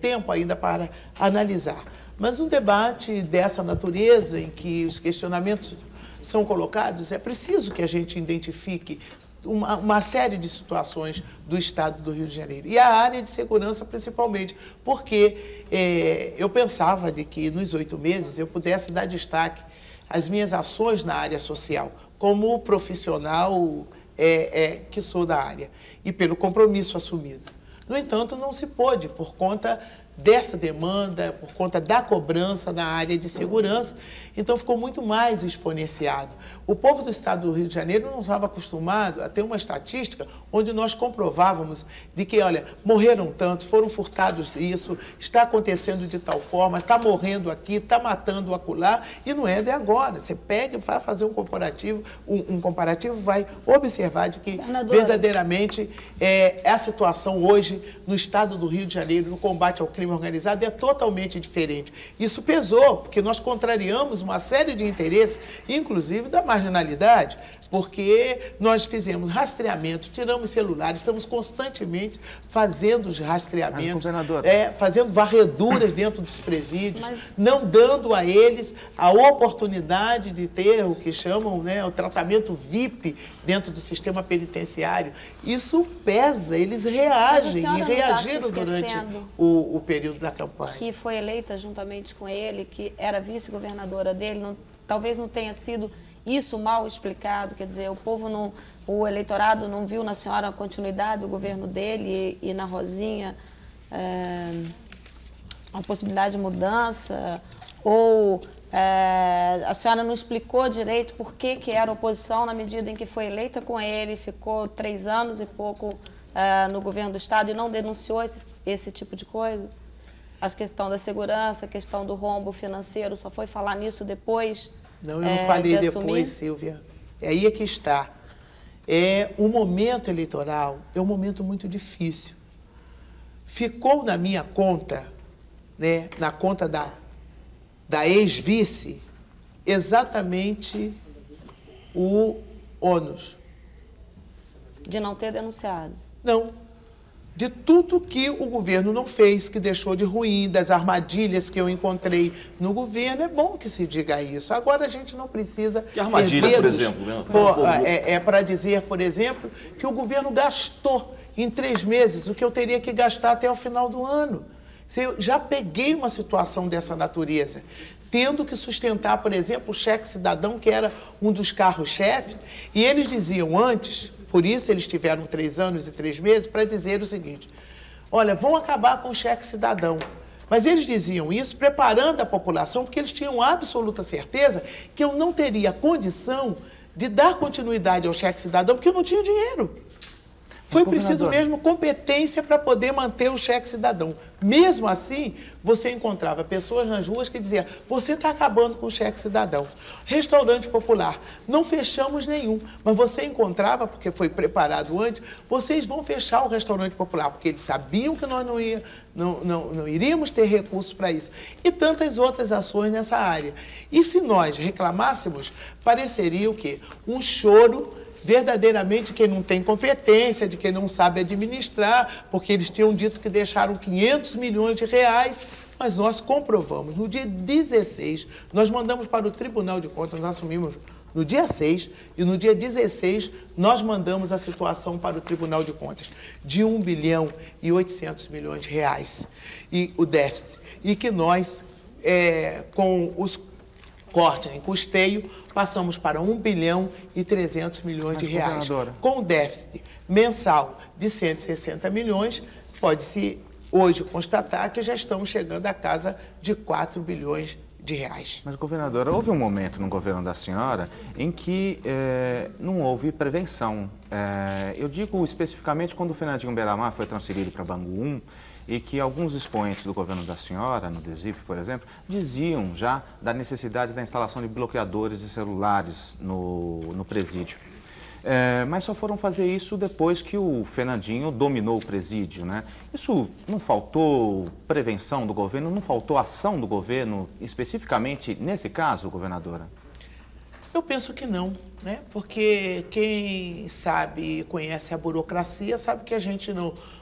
tempo ainda para analisar. Mas um debate dessa natureza, em que os questionamentos são colocados, é preciso que a gente identifique uma série de situações do Estado do Rio de Janeiro. E a área de segurança, principalmente, porque eu pensava de que nos 8 meses eu pudesse dar destaque às minhas ações na área social, como profissional que sou da área, e pelo compromisso assumido. No entanto, não se pôde, por conta dessa demanda, por conta da cobrança na área de segurança, então ficou muito mais exponenciado. O povo do Estado do Rio de Janeiro não estava acostumado a ter uma estatística onde nós comprovávamos de que, olha, morreram tantos, foram furtados isso, está acontecendo de tal forma, está morrendo aqui, está matando acolá, e não é de agora. Você pega e vai fazer um comparativo, vai observar de que verdadeiramente a situação hoje no Estado do Rio de Janeiro, no combate ao crime organizado, é totalmente diferente. Isso pesou, porque nós contrariamos uma série de interesses, inclusive da marginalidade, porque nós fizemos rastreamento, tiramos celulares, estamos constantemente fazendo os rastreamentos, fazendo varreduras dentro dos presídios, não dando a eles a oportunidade de ter o que chamam o tratamento VIP dentro do sistema penitenciário. Isso pesa, eles reagem e reagiram durante o período da campanha. Que foi eleita juntamente com ele, que era vice-governadora dele, talvez não tenha sido isso mal explicado, quer dizer, o eleitorado não viu na senhora a continuidade do governo dele e na Rosinha a possibilidade de mudança, ou a senhora não explicou direito por que era oposição na medida em que foi eleita com ele, ficou 3 anos e pouco no governo do Estado e não denunciou esse tipo de coisa? A questão da segurança, a questão do rombo financeiro, só foi falar nisso depois? Não, eu não falei depois, Silvia. Aí é que está. O momento eleitoral é um momento muito difícil. Ficou na minha conta, na conta da ex-vice, exatamente o ônus. De não ter denunciado? Não. De tudo que o governo não fez, que deixou de ruim, das armadilhas que eu encontrei no governo, é bom que se diga isso. Agora a gente não precisa... Que armadilha, por exemplo? Para dizer, por exemplo, que o governo gastou em 3 meses o que eu teria que gastar até o final do ano. Eu já peguei uma situação dessa natureza, tendo que sustentar, por exemplo, o cheque cidadão, que era um dos carros-chefe, e eles diziam antes, por isso eles tiveram 3 anos e 3 meses, para dizer o seguinte: olha, vão acabar com o cheque cidadão. Mas eles diziam isso preparando a população, porque eles tinham absoluta certeza que eu não teria condição de dar continuidade ao cheque cidadão, porque eu não tinha dinheiro. Foi preciso mesmo competência para poder manter o cheque cidadão. Mesmo assim, você encontrava pessoas nas ruas que diziam: você está acabando com o cheque cidadão. Restaurante popular, não fechamos nenhum, mas você encontrava, porque foi preparado antes, vocês vão fechar o restaurante popular, porque eles sabiam que nós não iríamos ter recursos para isso. E tantas outras ações nessa área. E se nós reclamássemos, pareceria o quê? Um choro verdadeiramente de quem não tem competência, de quem não sabe administrar, porque eles tinham dito que deixaram 500 milhões de reais, mas nós comprovamos. No dia 16, nós mandamos para o Tribunal de Contas, nós assumimos no dia 6, e no dia 16 nós mandamos a situação para o Tribunal de Contas de 1 bilhão e 800 milhões de reais, e o déficit, e que nós, com os corte em custeio, passamos para 1 bilhão e 300 milhões de reais. Com o déficit mensal de 160 milhões, pode-se hoje constatar que já estamos chegando à casa de 4 bilhões de reais. Mas, governadora, houve um momento no governo da senhora em que não houve prevenção. Eu digo especificamente quando o Fernandinho Beiramar foi transferido para Bangu 1, e que alguns expoentes do governo da senhora, no DESIP, por exemplo, diziam já da necessidade da instalação de bloqueadores de celulares no presídio. Mas só foram fazer isso depois que o Fernandinho dominou o presídio, né? Isso não faltou prevenção do governo, não faltou ação do governo, especificamente nesse caso, governadora? Eu penso que não, né? Porque quem sabe e conhece a burocracia sabe que a gente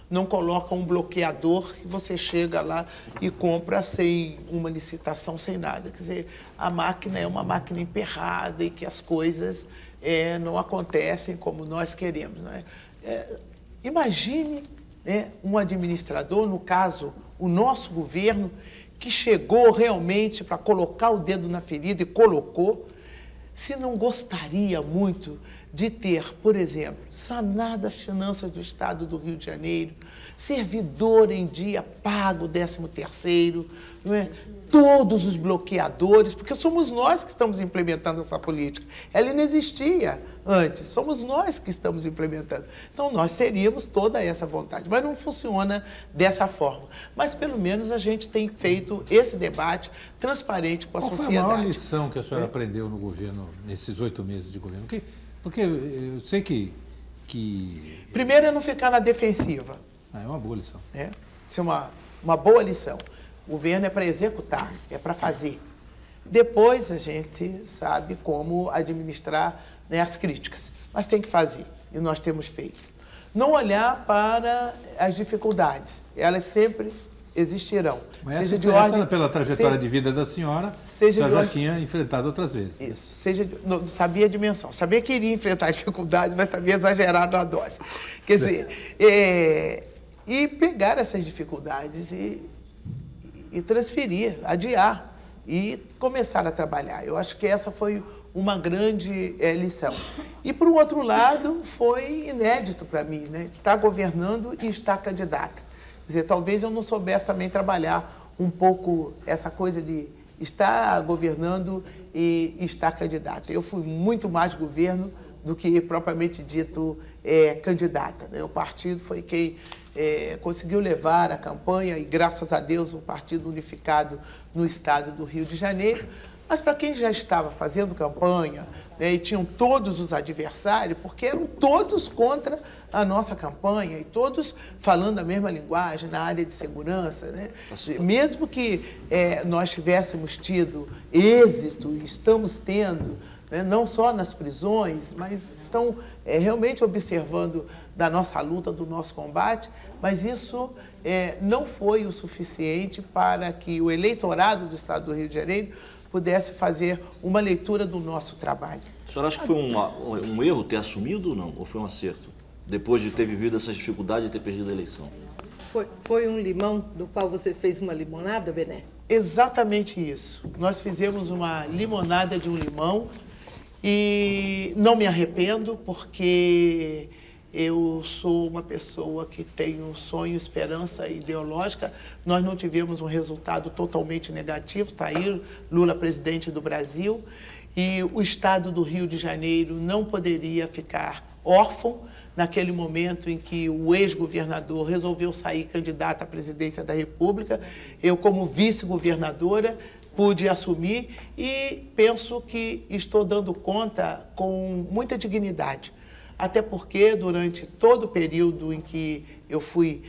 não coloca um bloqueador e você chega lá e compra sem uma licitação, sem nada. Quer dizer, a máquina é uma máquina emperrada e que as coisas não acontecem como nós queremos, né? Imagine, né, um administrador, no caso, o nosso governo, que chegou realmente para colocar o dedo na ferida e colocou, se não gostaria muito de ter, por exemplo, sanado as finanças do Estado do Rio de Janeiro, servidor em dia pago, 13º, não é? Todos os bloqueadores, porque somos nós que estamos implementando essa política. Ela não existia antes, somos nós que estamos implementando. Então, nós teríamos toda essa vontade, mas não funciona dessa forma. Mas, pelo menos, a gente tem feito esse debate transparente com a sociedade. Qual foi a maior lição que a senhora aprendeu no governo, nesses 8 meses de governo? Porque eu sei que... Primeiro é não ficar na defensiva. É uma boa lição. Isso é uma boa lição. O governo é para executar, é para fazer. Depois a gente sabe como administrar, né, as críticas, mas tem que fazer, e nós temos feito. Não olhar para as dificuldades, elas sempre existirão. Mas essa pela trajetória de vida da senhora, já tinha enfrentado outras vezes. Isso, não sabia a dimensão, sabia que iria enfrentar as dificuldades, mas sabia exagerar na dose. Quer dizer, e pegar essas dificuldades e transferir, adiar e começar a trabalhar. Eu acho que essa foi uma grande lição. E, por um outro lado, foi inédito para mim, né? Estar governando e estar candidata. Quer dizer, talvez eu não soubesse também trabalhar um pouco essa coisa de estar governando e estar candidata. Eu fui muito mais governo do que propriamente dito candidata, né? O partido foi quem conseguiu levar a campanha e, graças a Deus, um partido unificado no estado do Rio de Janeiro. Mas para quem já estava fazendo campanha, né, e tinham todos os adversários, porque eram todos contra a nossa campanha e todos falando a mesma linguagem na área de segurança, né? Mesmo que nós tivéssemos tido êxito, e estamos tendo, né, não só nas prisões, mas estão realmente observando da nossa luta, do nosso combate, mas isso não foi o suficiente para que o eleitorado do estado do Rio de Janeiro pudesse fazer uma leitura do nosso trabalho. A senhora acha que foi um erro ter assumido ou não? Ou foi um acerto? Depois de ter vivido essas dificuldades e ter perdido a eleição? Foi um limão do qual você fez uma limonada, Bené? Exatamente isso. Nós fizemos uma limonada de um limão e não me arrependo, porque eu sou uma pessoa que tem um sonho, esperança ideológica. Nós não tivemos um resultado totalmente negativo, está aí Lula presidente do Brasil, e o estado do Rio de Janeiro não poderia ficar órfão naquele momento em que o ex-governador resolveu sair candidato à presidência da República. Eu, como vice-governadora, pude assumir e penso que estou dando conta com muita dignidade. Até porque, durante todo o período em que eu fui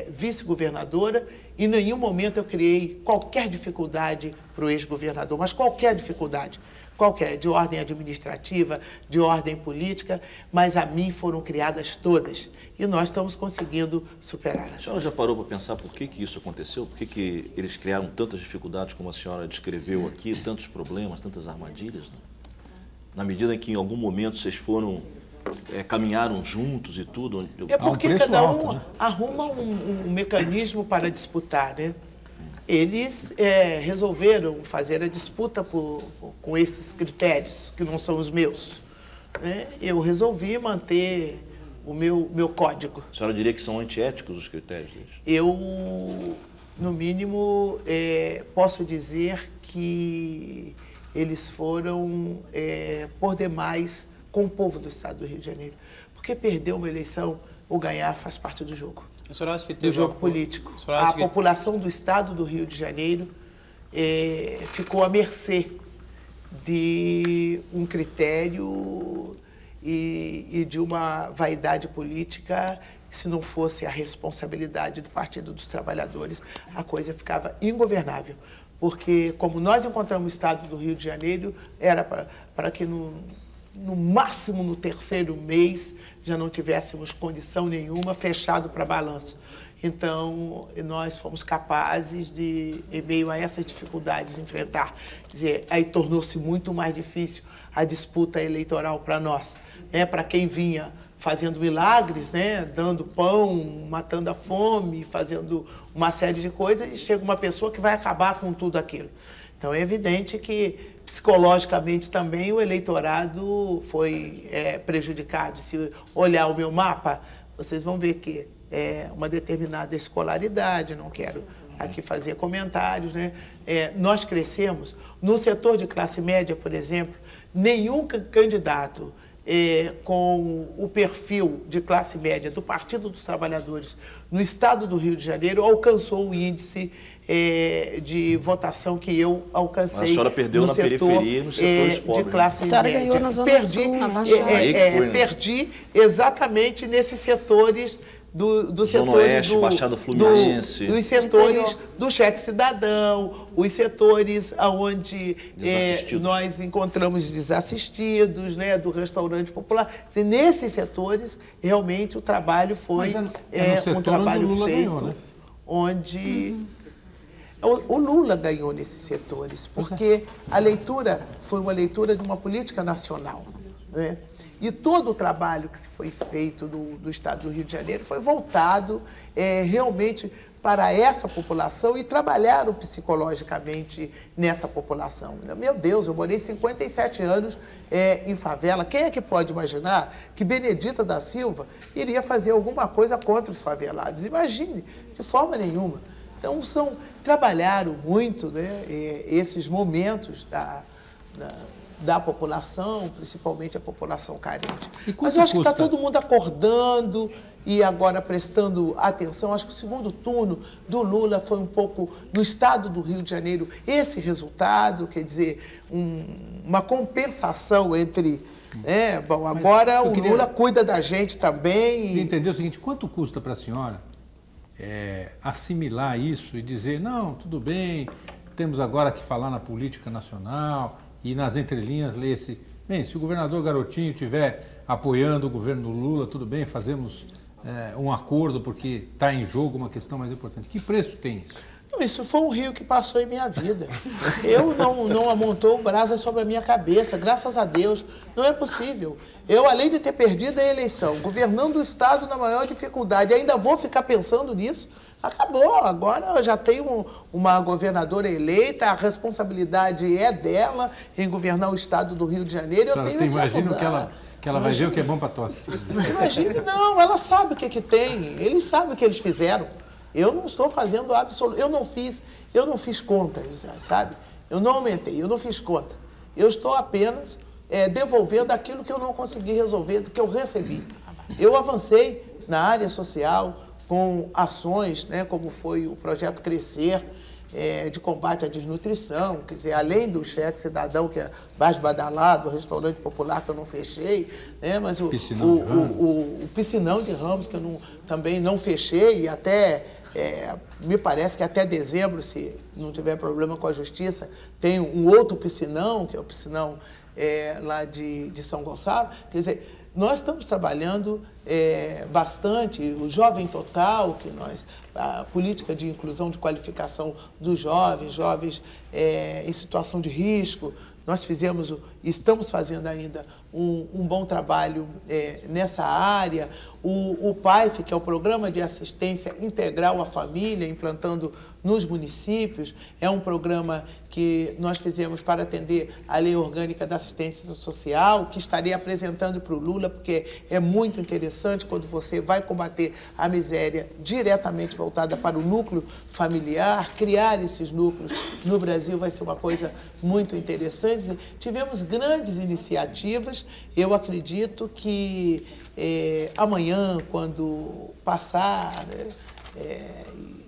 vice-governadora, em nenhum momento eu criei qualquer dificuldade para o ex-governador, mas qualquer dificuldade, qualquer, de ordem administrativa, de ordem política, mas a mim foram criadas todas e nós estamos conseguindo superá-las. A senhora já parou para pensar por que isso aconteceu? Por que eles criaram tantas dificuldades, como a senhora descreveu aqui, tantos problemas, tantas armadilhas? Né? Na medida em que em algum momento vocês foram... caminharam juntos e tudo. É porque cada um alto, né? arruma um mecanismo para disputar, né? Eles resolveram fazer a disputa com esses critérios, que não são os meus. Né? Eu resolvi manter o meu código. A senhora diria que são antiéticos os critérios deles? Eu, no mínimo, posso dizer que eles foram, por demais, com o povo do estado do Rio de Janeiro. Porque perder uma eleição ou ganhar faz parte do jogo. A senhora acha que Do teve jogo político. A população do estado do Rio de Janeiro ficou à mercê de um critério e de uma vaidade política que, se não fosse a responsabilidade do Partido dos Trabalhadores, a coisa ficava ingovernável. Porque, como nós encontramos o estado do Rio de Janeiro, era para que no máximo no terceiro mês já não tivéssemos condição nenhuma, fechado para balanço. Então, nós fomos capazes de, em meio a essas dificuldades, enfrentar. Quer dizer, aí tornou-se muito mais difícil a disputa eleitoral para nós. Para quem vinha fazendo milagres, né? Dando pão, matando a fome, fazendo uma série de coisas, e chega uma pessoa que vai acabar com tudo aquilo. Então, é evidente que, psicologicamente também, o eleitorado foi prejudicado. Se olhar o meu mapa, vocês vão ver que uma determinada escolaridade, não quero aqui fazer comentários, né? Nós crescemos no setor de classe média, por exemplo, nenhum candidato com o perfil de classe média do Partido dos Trabalhadores no estado do Rio de Janeiro alcançou o índice de votação que eu alcancei. Mas a senhora perdeu na periferia e nos setores pobres. De classe A senhora média. ganhou na Zona Perdi, Sul, na Baixada. perdi exatamente nesses setores dos Zona setores Oeste, Baixada Fluminense. dos setores do cheque cidadão, os setores onde nós encontramos desassistidos, né, do restaurante popular. E nesses setores, realmente, o trabalho foi um trabalho onde o Lula feito, ganhou, né? onde... O Lula ganhou nesses setores, porque a leitura foi uma leitura de uma política nacional, né? E todo o trabalho que foi feito do estado do Rio de Janeiro foi voltado realmente para essa população e trabalharam psicologicamente nessa população. Meu Deus, eu morei 57 anos em favela. Quem é que pode imaginar que Benedita da Silva iria fazer alguma coisa contra os favelados? Imagine, de forma nenhuma. Então, trabalharam muito, né, esses momentos da população, principalmente a população carente. Mas eu acho que está todo mundo acordando e agora prestando atenção. Acho que o segundo turno do Lula foi um pouco, no estado do Rio de Janeiro, esse resultado, quer dizer, uma compensação entre... bom, agora o Lula cuida da gente também. Eu queria entender o seguinte, quanto custa para a senhora assimilar isso e dizer, não, tudo bem, temos agora que falar na política nacional... E nas entrelinhas lê-se, bem, se o governador Garotinho estiver apoiando o governo do Lula, tudo bem, fazemos um acordo porque está em jogo uma questão mais importante. Que preço tem isso? Isso foi um rio que passou em minha vida. Eu não amontou brasa sobre a minha cabeça, graças a Deus. Não é possível. Eu, além de ter perdido a eleição, governando o Estado na maior dificuldade, ainda vou ficar pensando nisso. Acabou. Agora eu já tenho uma governadora eleita, a responsabilidade é dela em governar o Estado do Rio de Janeiro. Eu tenho imagino que ela vai ver o que é bom para tosse. Imagina, não, ela sabe o que tem. Eles sabem o que eles fizeram. Eu não estou fazendo absoluto. Eu não fiz contas, sabe? Eu não aumentei, eu não fiz conta. Eu estou apenas devolvendo aquilo que eu não consegui resolver, do que eu recebi. Eu avancei na área social com ações, né, como foi o projeto Crescer, de combate à desnutrição, quer dizer, além do cheque cidadão, que é mais badalado, o restaurante popular que eu não fechei, né, mas o piscinão de Ramos, que eu também não fechei, e até, me parece que até dezembro, se não tiver problema com a justiça, tem um outro piscinão, que é o piscinão lá de São Gonçalo. Quer dizer, nós estamos trabalhando bastante, o Jovem Total, a política de inclusão, de qualificação dos jovens em situação de risco. Nós estamos fazendo ainda um bom trabalho nessa área. O PAIF, que é o Programa de Assistência Integral à Família, implantando nos municípios, é um programa que nós fizemos para atender a Lei Orgânica da Assistência Social, que estarei apresentando para o Lula, porque é muito interessante quando você vai combater a miséria diretamente voltada para o núcleo familiar. Criar esses núcleos no Brasil vai ser uma coisa muito interessante. Tivemos grandes iniciativas. Eu acredito que amanhã, quando passar,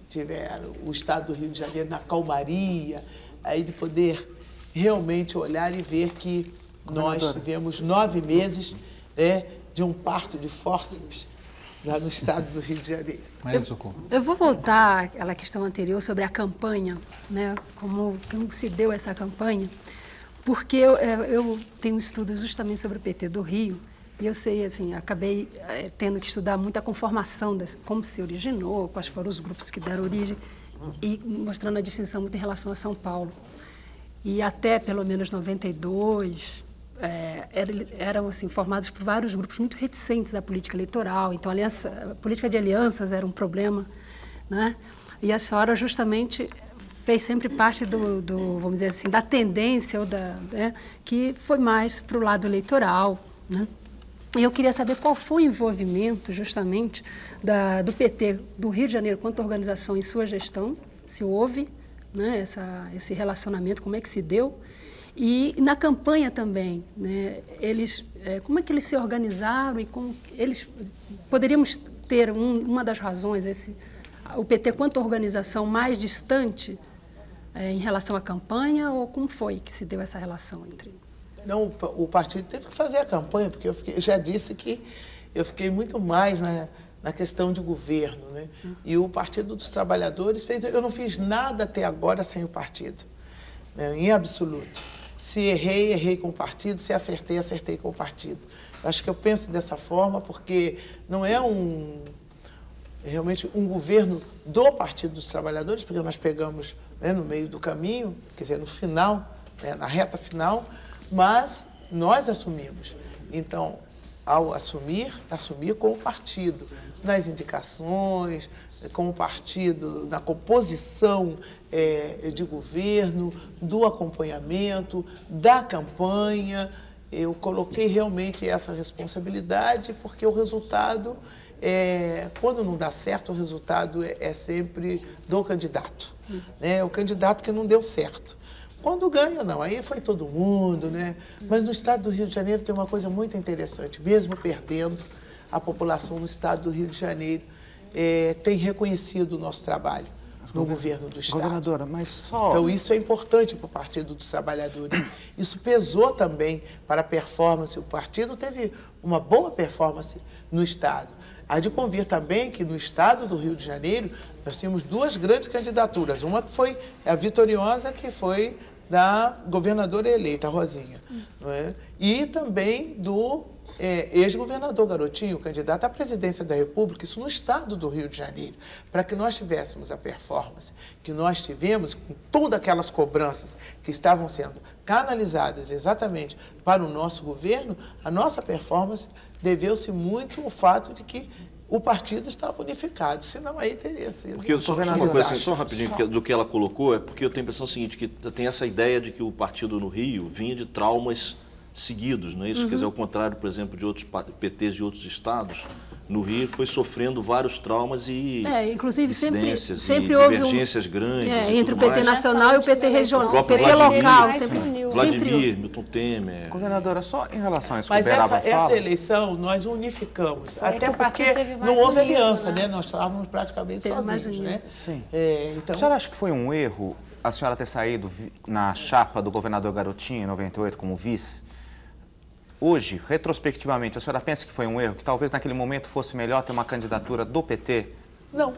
tiver o Estado do Rio de Janeiro na calmaria, aí de poder realmente olhar e ver que nós tivemos 9 meses de um parto de fórceps lá no Estado do Rio de Janeiro. Maria do Socorro. Eu vou voltar àquela questão anterior sobre a campanha, né? Como se deu essa campanha, porque eu tenho estudos justamente sobre o PT do Rio, e eu sei, assim, acabei tendo que estudar muito a conformação, como se originou, quais foram os grupos que deram origem, e mostrando a distinção muito em relação a São Paulo. E até, pelo menos, 92, eram assim, formados por vários grupos muito reticentes à política eleitoral, então a política de alianças era um problema, né? E a senhora justamente fez sempre parte vamos dizer assim, da tendência, que foi mais para o lado eleitoral, né? E eu queria saber qual foi o envolvimento, justamente, do PT do Rio de Janeiro quanto organização em sua gestão, se houve, né, esse relacionamento, como é que se deu, e na campanha também, né, como é que eles se organizaram e como eles poderíamos ter uma das razões, o PT quanto organização mais distante em relação à campanha, ou como foi que se deu essa relação entre... Não, o partido teve que fazer a campanha, porque eu já disse que eu fiquei muito mais na questão de governo, né? E o Partido dos Trabalhadores eu não fiz nada até agora sem o partido, né? Em absoluto. Se errei com o partido, se acertei com o partido. Acho que eu penso dessa forma porque não é realmente um governo do Partido dos Trabalhadores, porque nós pegamos, né, no meio do caminho, quer dizer, no final, né, na reta final, mas nós assumimos. Então, ao assumir com o partido, nas indicações, com o partido, na composição de governo, do acompanhamento, da campanha. Eu coloquei realmente essa responsabilidade, porque o resultado, quando não dá certo, o resultado é sempre do candidato, né? O candidato que não deu certo. Quando ganha, não, aí foi todo mundo, né? Mas no Estado do Rio de Janeiro tem uma coisa muito interessante, mesmo perdendo, a população no Estado do Rio de Janeiro tem reconhecido o nosso trabalho no governo do Estado. Governadora, mas só... Então isso é importante para o Partido dos Trabalhadores. Isso pesou também para a performance. O partido teve uma boa performance no Estado. Há de convir também que no Estado do Rio de Janeiro nós tínhamos 2 grandes candidaturas. Uma que foi a vitoriosa, que foi da governadora eleita, a Rosinha, não é? E também do ex-governador Garotinho, candidato à presidência da República, isso no estado do Rio de Janeiro, para que nós tivéssemos a performance que nós tivemos, com todas aquelas cobranças que estavam sendo canalizadas exatamente para o nosso governo, a nossa performance deveu-se muito ao fato de que o partido estava unificado, senão aí teria sido... Porque eu só uma coisa, só rapidinho, do que ela colocou, é porque eu tenho a impressão seguinte, que tem essa ideia de que o partido no Rio vinha de traumas seguidos, não é isso? Quer dizer, ao contrário, por exemplo, de outros PTs de outros estados, no Rio foi sofrendo vários traumas e inclusive sempre e houve divergências grandes entre o PT nacional e o PT regional, o PT Vladimir, local. Vladimir, Milton Temer. Governadora, só em relação a isso que Mas o Beraba fala... essa eleição nós unificamos, Foi até que o partido porque teve mais não houve unido, aliança, né? né? Nós estávamos praticamente Teve mais sozinhos, unido. né? Sim. Então, A senhora acha que foi um erro a senhora ter saído na chapa do governador Garotinho, em 98, como vice? Hoje, retrospectivamente, a senhora pensa que foi um erro, que talvez naquele momento fosse melhor ter uma candidatura do PT? não,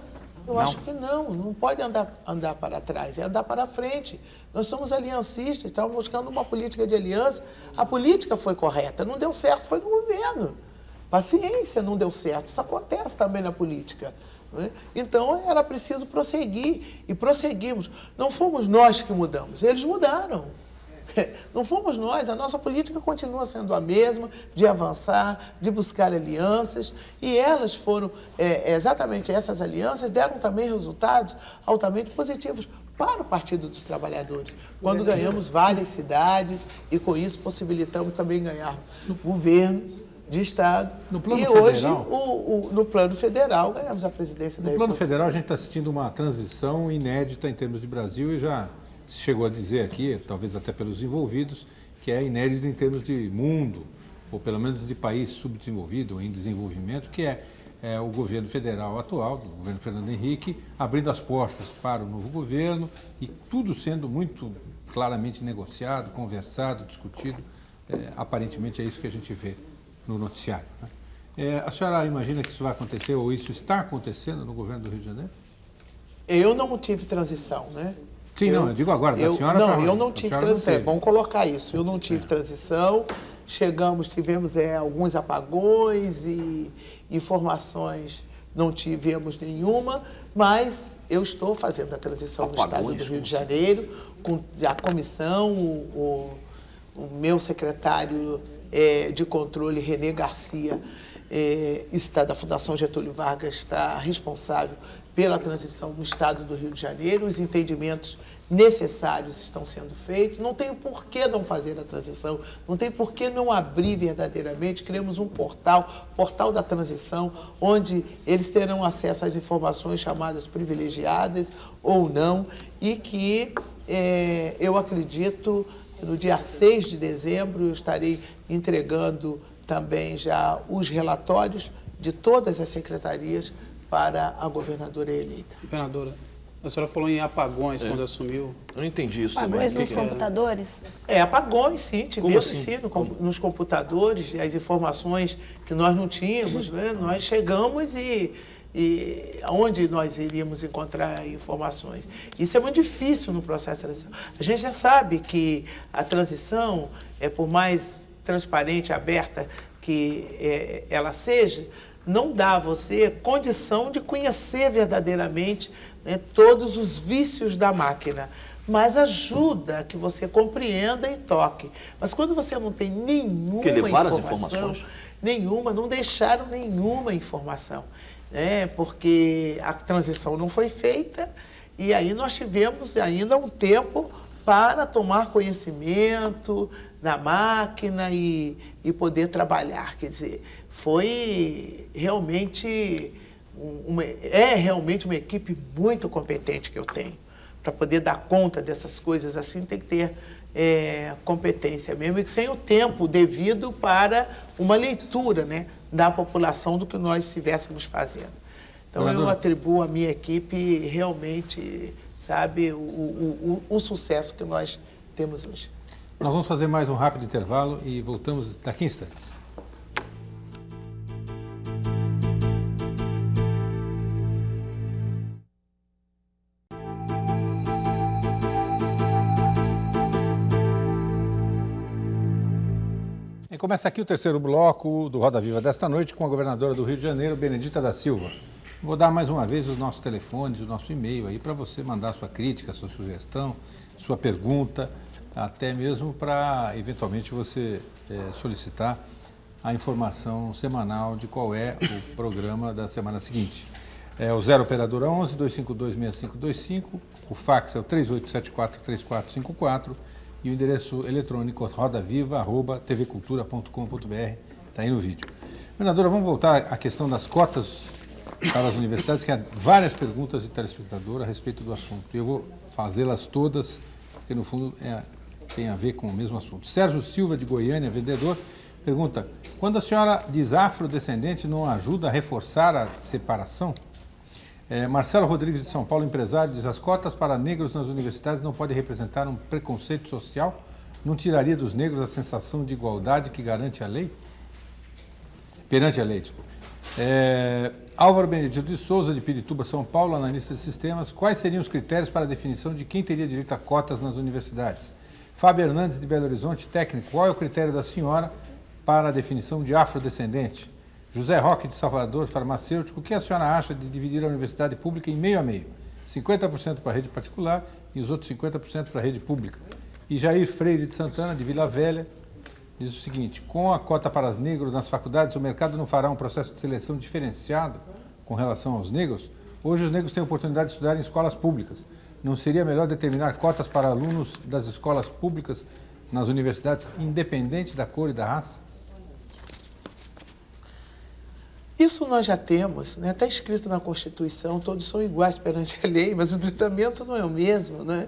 eu acho que não pode andar para trás, é andar para frente. Nós somos aliancistas, estávamos buscando uma política de aliança, a política foi correta, não deu certo, foi no governo. Paciência, não deu certo, isso acontece também na política. Não é? Então, era preciso prosseguir, e prosseguimos. Não fomos nós que mudamos, eles mudaram. Não fomos nós, a nossa política continua sendo a mesma, de avançar, de buscar alianças, e elas foram, exatamente essas alianças, deram também resultados altamente positivos para o Partido dos Trabalhadores, quando ganhamos várias cidades e com isso possibilitamos também ganhar governo de Estado. No plano e federal, hoje, no plano federal, ganhamos a presidência da No plano República. federal, a gente está assistindo uma transição inédita em termos de Brasil e já se chegou a dizer aqui, talvez até pelos envolvidos, que é inédito em termos de mundo, ou pelo menos de país subdesenvolvido ou em desenvolvimento, que é o governo federal atual, o governo Fernando Henrique, abrindo as portas para o novo governo e tudo sendo muito claramente negociado, conversado, discutido. Aparentemente é isso que a gente vê no noticiário, né? A senhora imagina que isso vai acontecer, ou isso está acontecendo no governo do Rio de Janeiro? Eu não tive transição, né? Sim, eu digo agora, da senhora Não, para eu não tive transição, vamos colocar isso, eu não tive transição, tivemos alguns apagões e informações, não tivemos nenhuma, mas eu estou fazendo a transição no estado do Rio de Janeiro, com a comissão, o meu secretário de controle, Renê Garcia, da Fundação Getúlio Vargas, está responsável pela transição no estado do Rio de Janeiro, os entendimentos necessários estão sendo feitos, não tem por que não fazer a transição, não tem por que não abrir verdadeiramente, criamos um portal da transição, onde eles terão acesso às informações chamadas privilegiadas ou não, e que eu acredito, no dia 6 de dezembro, eu estarei entregando também já os relatórios de todas as secretarias para a governadora eleita. Governadora, a senhora falou em apagões quando assumiu. Eu não entendi isso Apagões também. nos computadores? Apagões, sim, tivemos assim? sim nos computadores, as informações que nós não tínhamos, né? Nós chegamos e onde nós iríamos encontrar informações. Isso é muito difícil no processo de transição. A gente já sabe que a transição, por mais transparente, aberta que ela seja, não dá a você condição de conhecer verdadeiramente, né, todos os vícios da máquina, mas ajuda que você compreenda e toque. Mas quando você não tem nenhuma informação, não deixaram nenhuma informação, né, porque a transição não foi feita e aí nós tivemos ainda um tempo para tomar conhecimento da máquina e poder trabalhar. Quer dizer, foi realmente realmente uma equipe muito competente que eu tenho. Para poder dar conta dessas coisas assim, tem que ter competência mesmo, e sem o tempo devido para uma leitura, né, da população do que nós estivéssemos fazendo. Então, eu atribuo à minha equipe realmente, sabe, o sucesso que nós temos hoje. Nós vamos fazer mais um rápido intervalo e voltamos daqui a instantes. E começa aqui o terceiro bloco do Roda Viva desta noite com a governadora do Rio de Janeiro, Benedita da Silva. Vou dar mais uma vez os nossos telefones, o nosso e-mail aí para você mandar sua crítica, sua sugestão, sua pergunta, até mesmo para eventualmente você solicitar a informação semanal de qual é o programa da semana seguinte. É o 0 operadora 11 252 6525, o fax é o 3874 3454 e o endereço eletrônico rodaviva@tvcultura.com.br, está aí no vídeo. Governadora, vamos voltar à questão das cotas para as universidades, que há várias perguntas de telespectador a respeito do assunto. Eu vou fazê-las todas, porque no fundo tem a ver com o mesmo assunto. Sérgio Silva, de Goiânia, vendedor, pergunta: quando a senhora diz afrodescendente, não ajuda a reforçar a separação? Marcelo Rodrigues, de São Paulo, empresário, diz: as cotas para negros nas universidades não podem representar um preconceito social? Não tiraria dos negros a sensação de igualdade que garante a lei? Perante a lei, desculpe. Álvaro Benedito de Souza, de Pirituba, São Paulo, analista de sistemas: quais seriam os critérios para a definição de quem teria direito a cotas nas universidades? Fábio Hernandes, de Belo Horizonte, técnico: qual é o critério da senhora para a definição de afrodescendente? José Roque, de Salvador, farmacêutico: o que a senhora acha de dividir a universidade pública em meio a meio? 50% para a rede particular e os outros 50% para a rede pública. E Jair Freire, de Santana, de Vila Velha, diz o seguinte: com a cota para os negros nas faculdades, o mercado não fará um processo de seleção diferenciado com relação aos negros? Hoje os negros têm a oportunidade de estudar em escolas públicas. Não seria melhor determinar cotas para alunos das escolas públicas nas universidades, independente da cor e da raça? Isso nós já temos, né? Está escrito na Constituição, todos são iguais perante a lei, mas o tratamento não é o mesmo, né?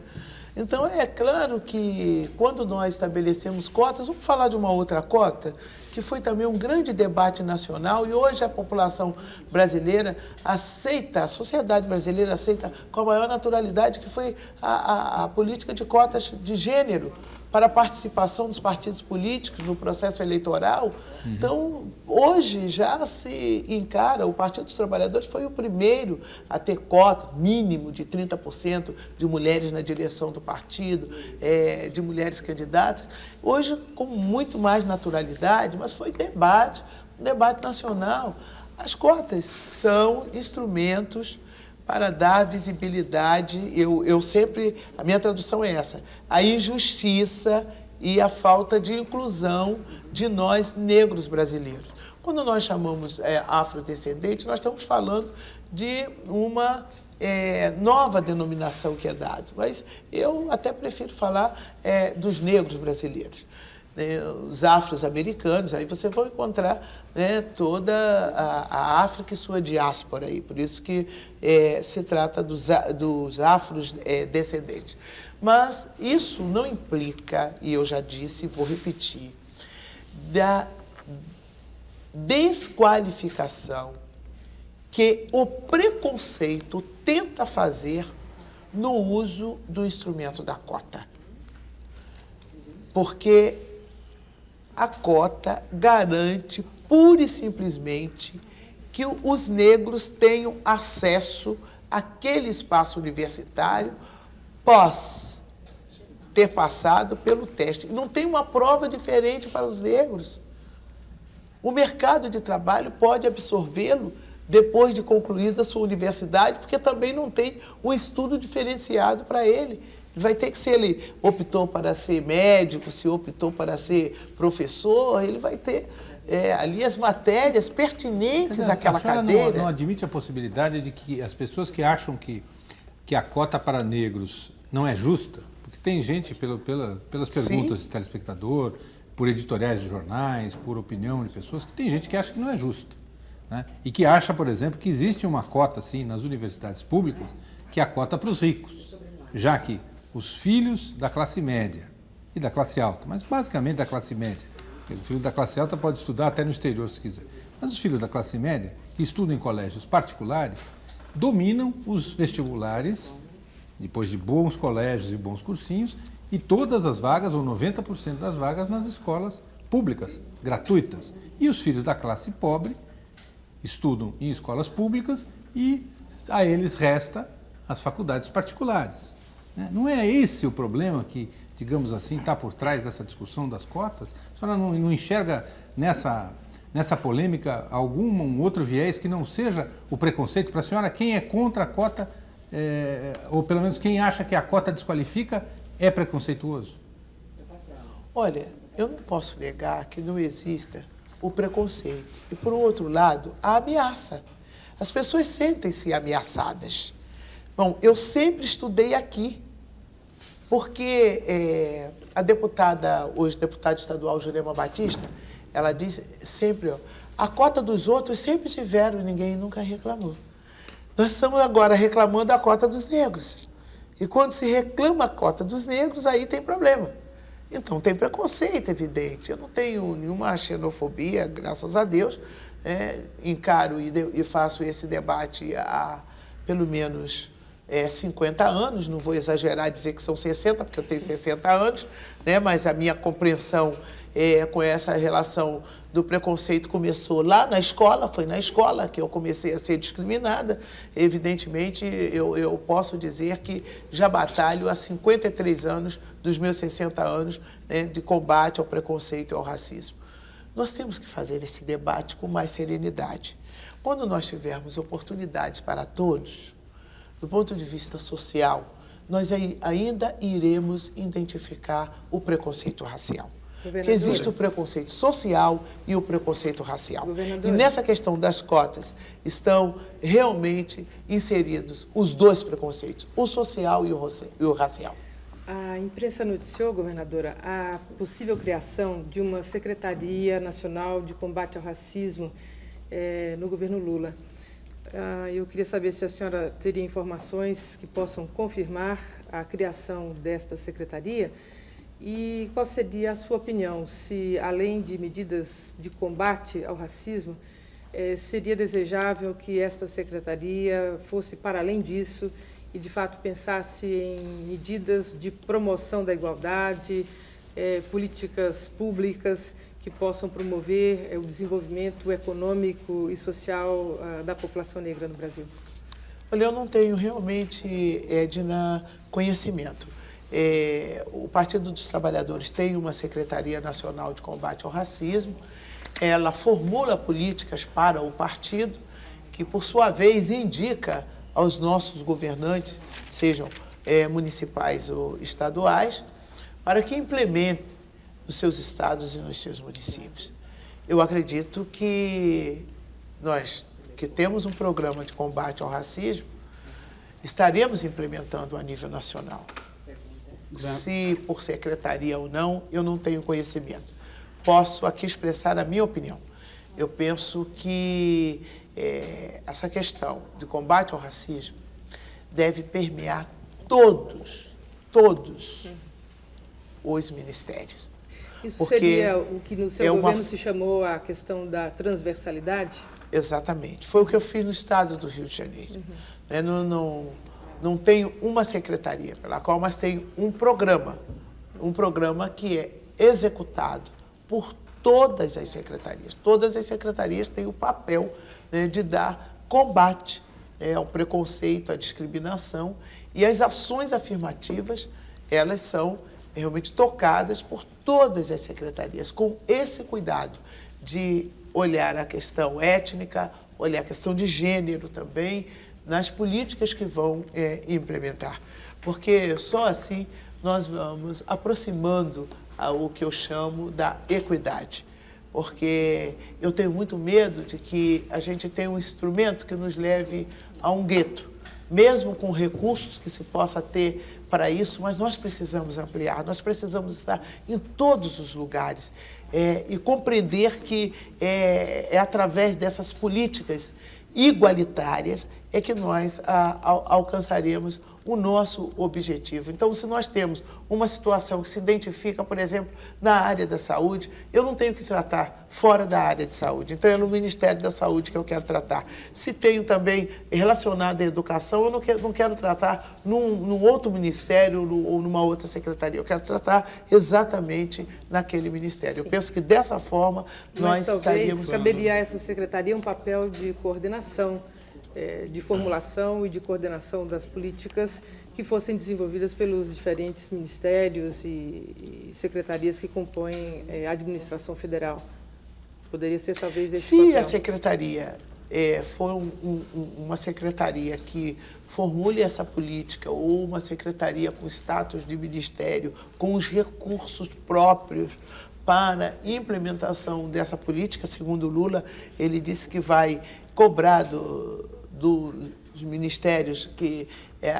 Então, é claro que quando nós estabelecemos cotas, vamos falar de uma outra cota, que foi também um grande debate nacional, e hoje a população brasileira aceita, a sociedade brasileira aceita com a maior naturalidade, que foi a política de cotas de gênero para a participação dos partidos políticos no processo eleitoral. Então, hoje já se encara, o Partido dos Trabalhadores foi o primeiro a ter cota mínimo de 30% de mulheres na direção do partido, de mulheres candidatas. Hoje, com muito mais naturalidade, mas foi debate, um debate nacional. As cotas são instrumentos para dar visibilidade, eu sempre, a minha tradução é essa: a injustiça e a falta de inclusão de nós negros brasileiros. Quando nós chamamos afrodescendente, nós estamos falando de uma nova denominação que é dada, mas eu até prefiro falar dos negros brasileiros. Os afro-americanos, aí você vai encontrar, né, toda a África e sua diáspora aí, por isso que se trata dos afrodescendentes. Mas isso não implica, e eu já disse e vou repetir, da desqualificação que o preconceito tenta fazer no uso do instrumento da cota. Porque a cota garante, pura e simplesmente, que os negros tenham acesso àquele espaço universitário pós ter passado pelo teste. Não tem uma prova diferente para os negros. O mercado de trabalho pode absorvê-lo depois de concluída a sua universidade, porque também não tem um estudo diferenciado para ele. Vai ter que, se ele optou para ser médico, se optou para ser professor, ele vai ter ali as matérias pertinentes àquela cadeira. Não admite a possibilidade de que as pessoas que acham que a cota para negros não é justa, porque tem gente, pelas perguntas de telespectador, por editoriais de jornais, por opinião de pessoas, que tem gente que acha que não é justo, né? E que acha, por exemplo, que existe uma cota, sim, nas universidades públicas, que é a cota para os ricos, já que os filhos da classe média e da classe alta, mas basicamente da classe média, porque o filho da classe alta pode estudar até no exterior se quiser, mas os filhos da classe média, que estudam em colégios particulares, dominam os vestibulares, depois de bons colégios e bons cursinhos, e todas as vagas, ou 90% das vagas, nas escolas públicas, gratuitas. E os filhos da classe pobre estudam em escolas públicas e a eles resta as faculdades particulares. Não é esse o problema que digamos assim, está por trás dessa discussão das cotas? A senhora não enxerga nessa polêmica algum outro viés que não seja o preconceito? Para a senhora, quem é contra a cota, ou pelo menos quem acha que a cota desqualifica, é preconceituoso? Olha, eu não posso negar que não exista o preconceito. E, por outro lado, a ameaça. As pessoas sentem-se ameaçadas. Bom, eu sempre estudei aqui, porque a deputada, hoje deputada estadual Jurema Batista, ela diz sempre, ó, a cota dos outros sempre tiveram e ninguém nunca reclamou. Nós estamos agora reclamando a cota dos negros. E quando se reclama a cota dos negros, aí tem problema. Então, tem preconceito, evidente. Eu não tenho nenhuma xenofobia, graças a Deus. Encaro e faço esse debate há, pelo menos, 50 anos. Não vou exagerar dizer que são 60, porque eu tenho 60 anos, né? Mas a minha compreensão com essa relação do preconceito começou lá na escola, foi na escola que eu comecei a ser discriminada. Evidentemente, eu posso dizer que já batalho há 53 anos, dos meus 60 anos, né, de combate ao preconceito e ao racismo. Nós temos que fazer esse debate com mais serenidade. Quando nós tivermos oportunidades para todos, do ponto de vista social, nós ainda iremos identificar o preconceito racial. Porque existe o preconceito social e o preconceito racial. E nessa questão das cotas estão realmente inseridos os dois preconceitos, o social e o racial. A imprensa noticiou, governadora, a possível criação de uma Secretaria Nacional de Combate ao Racismo no governo Lula. Eu queria saber se a senhora teria informações que possam confirmar a criação desta secretaria e qual seria a sua opinião, se além de medidas de combate ao racismo, seria desejável que esta secretaria fosse para além disso e, de fato, pensasse em medidas de promoção da igualdade, políticas públicas que possam promover o desenvolvimento econômico e social da população negra no Brasil? Olha, eu não tenho realmente, Edna, conhecimento. O Partido dos Trabalhadores tem uma Secretaria Nacional de Combate ao Racismo. Ela formula políticas para o partido, que, por sua vez, indica aos nossos governantes, sejam municipais ou estaduais, para que implementem nos seus estados e nos seus municípios. Eu acredito que nós, que temos um programa de combate ao racismo, estaremos implementando a nível nacional. Se por secretaria ou não, eu não tenho conhecimento. Posso aqui expressar a minha opinião. Eu penso que essa questão de combate ao racismo deve permear todos os ministérios. Isso seria o que no seu governo se chamou a questão da transversalidade? Exatamente. Foi o que eu fiz no estado do Rio de Janeiro. Não tenho uma secretaria pela qual, mas tenho um programa que é executado por todas as secretarias. Todas as secretarias têm o papel, né, de dar combate ao preconceito, à discriminação, e as ações afirmativas, elas são realmente tocadas por todas as secretarias, com esse cuidado de olhar a questão étnica, olhar a questão de gênero também, nas políticas que vão implementar. Porque só assim nós vamos aproximando o que eu chamo da equidade. Porque eu tenho muito medo de que a gente tenha um instrumento que nos leve a um gueto, mesmo com recursos que se possa ter para isso, mas nós precisamos ampliar, nós precisamos estar em todos os lugares e compreender que é através dessas políticas igualitárias é que nós alcançaremos o nosso objetivo. Então, se nós temos uma situação que se identifica, por exemplo, na área da saúde, eu não tenho que tratar fora da área de saúde. Então, é no Ministério da Saúde que eu quero tratar. Se tenho também relacionado à educação, eu não quero tratar num outro ministério ou numa outra secretaria. Eu quero tratar exatamente naquele ministério. Eu penso que dessa forma nós estaríamos... caberia a essa secretaria um papel de coordenação, de formulação e de coordenação das políticas que fossem desenvolvidas pelos diferentes ministérios e secretarias que compõem a administração federal. Poderia ser talvez esse Se papel. a secretaria for uma secretaria que formule essa política ou uma secretaria com status de ministério, com os recursos próprios para implementação dessa política, segundo Lula, ele disse que vai cobrar dos ministérios que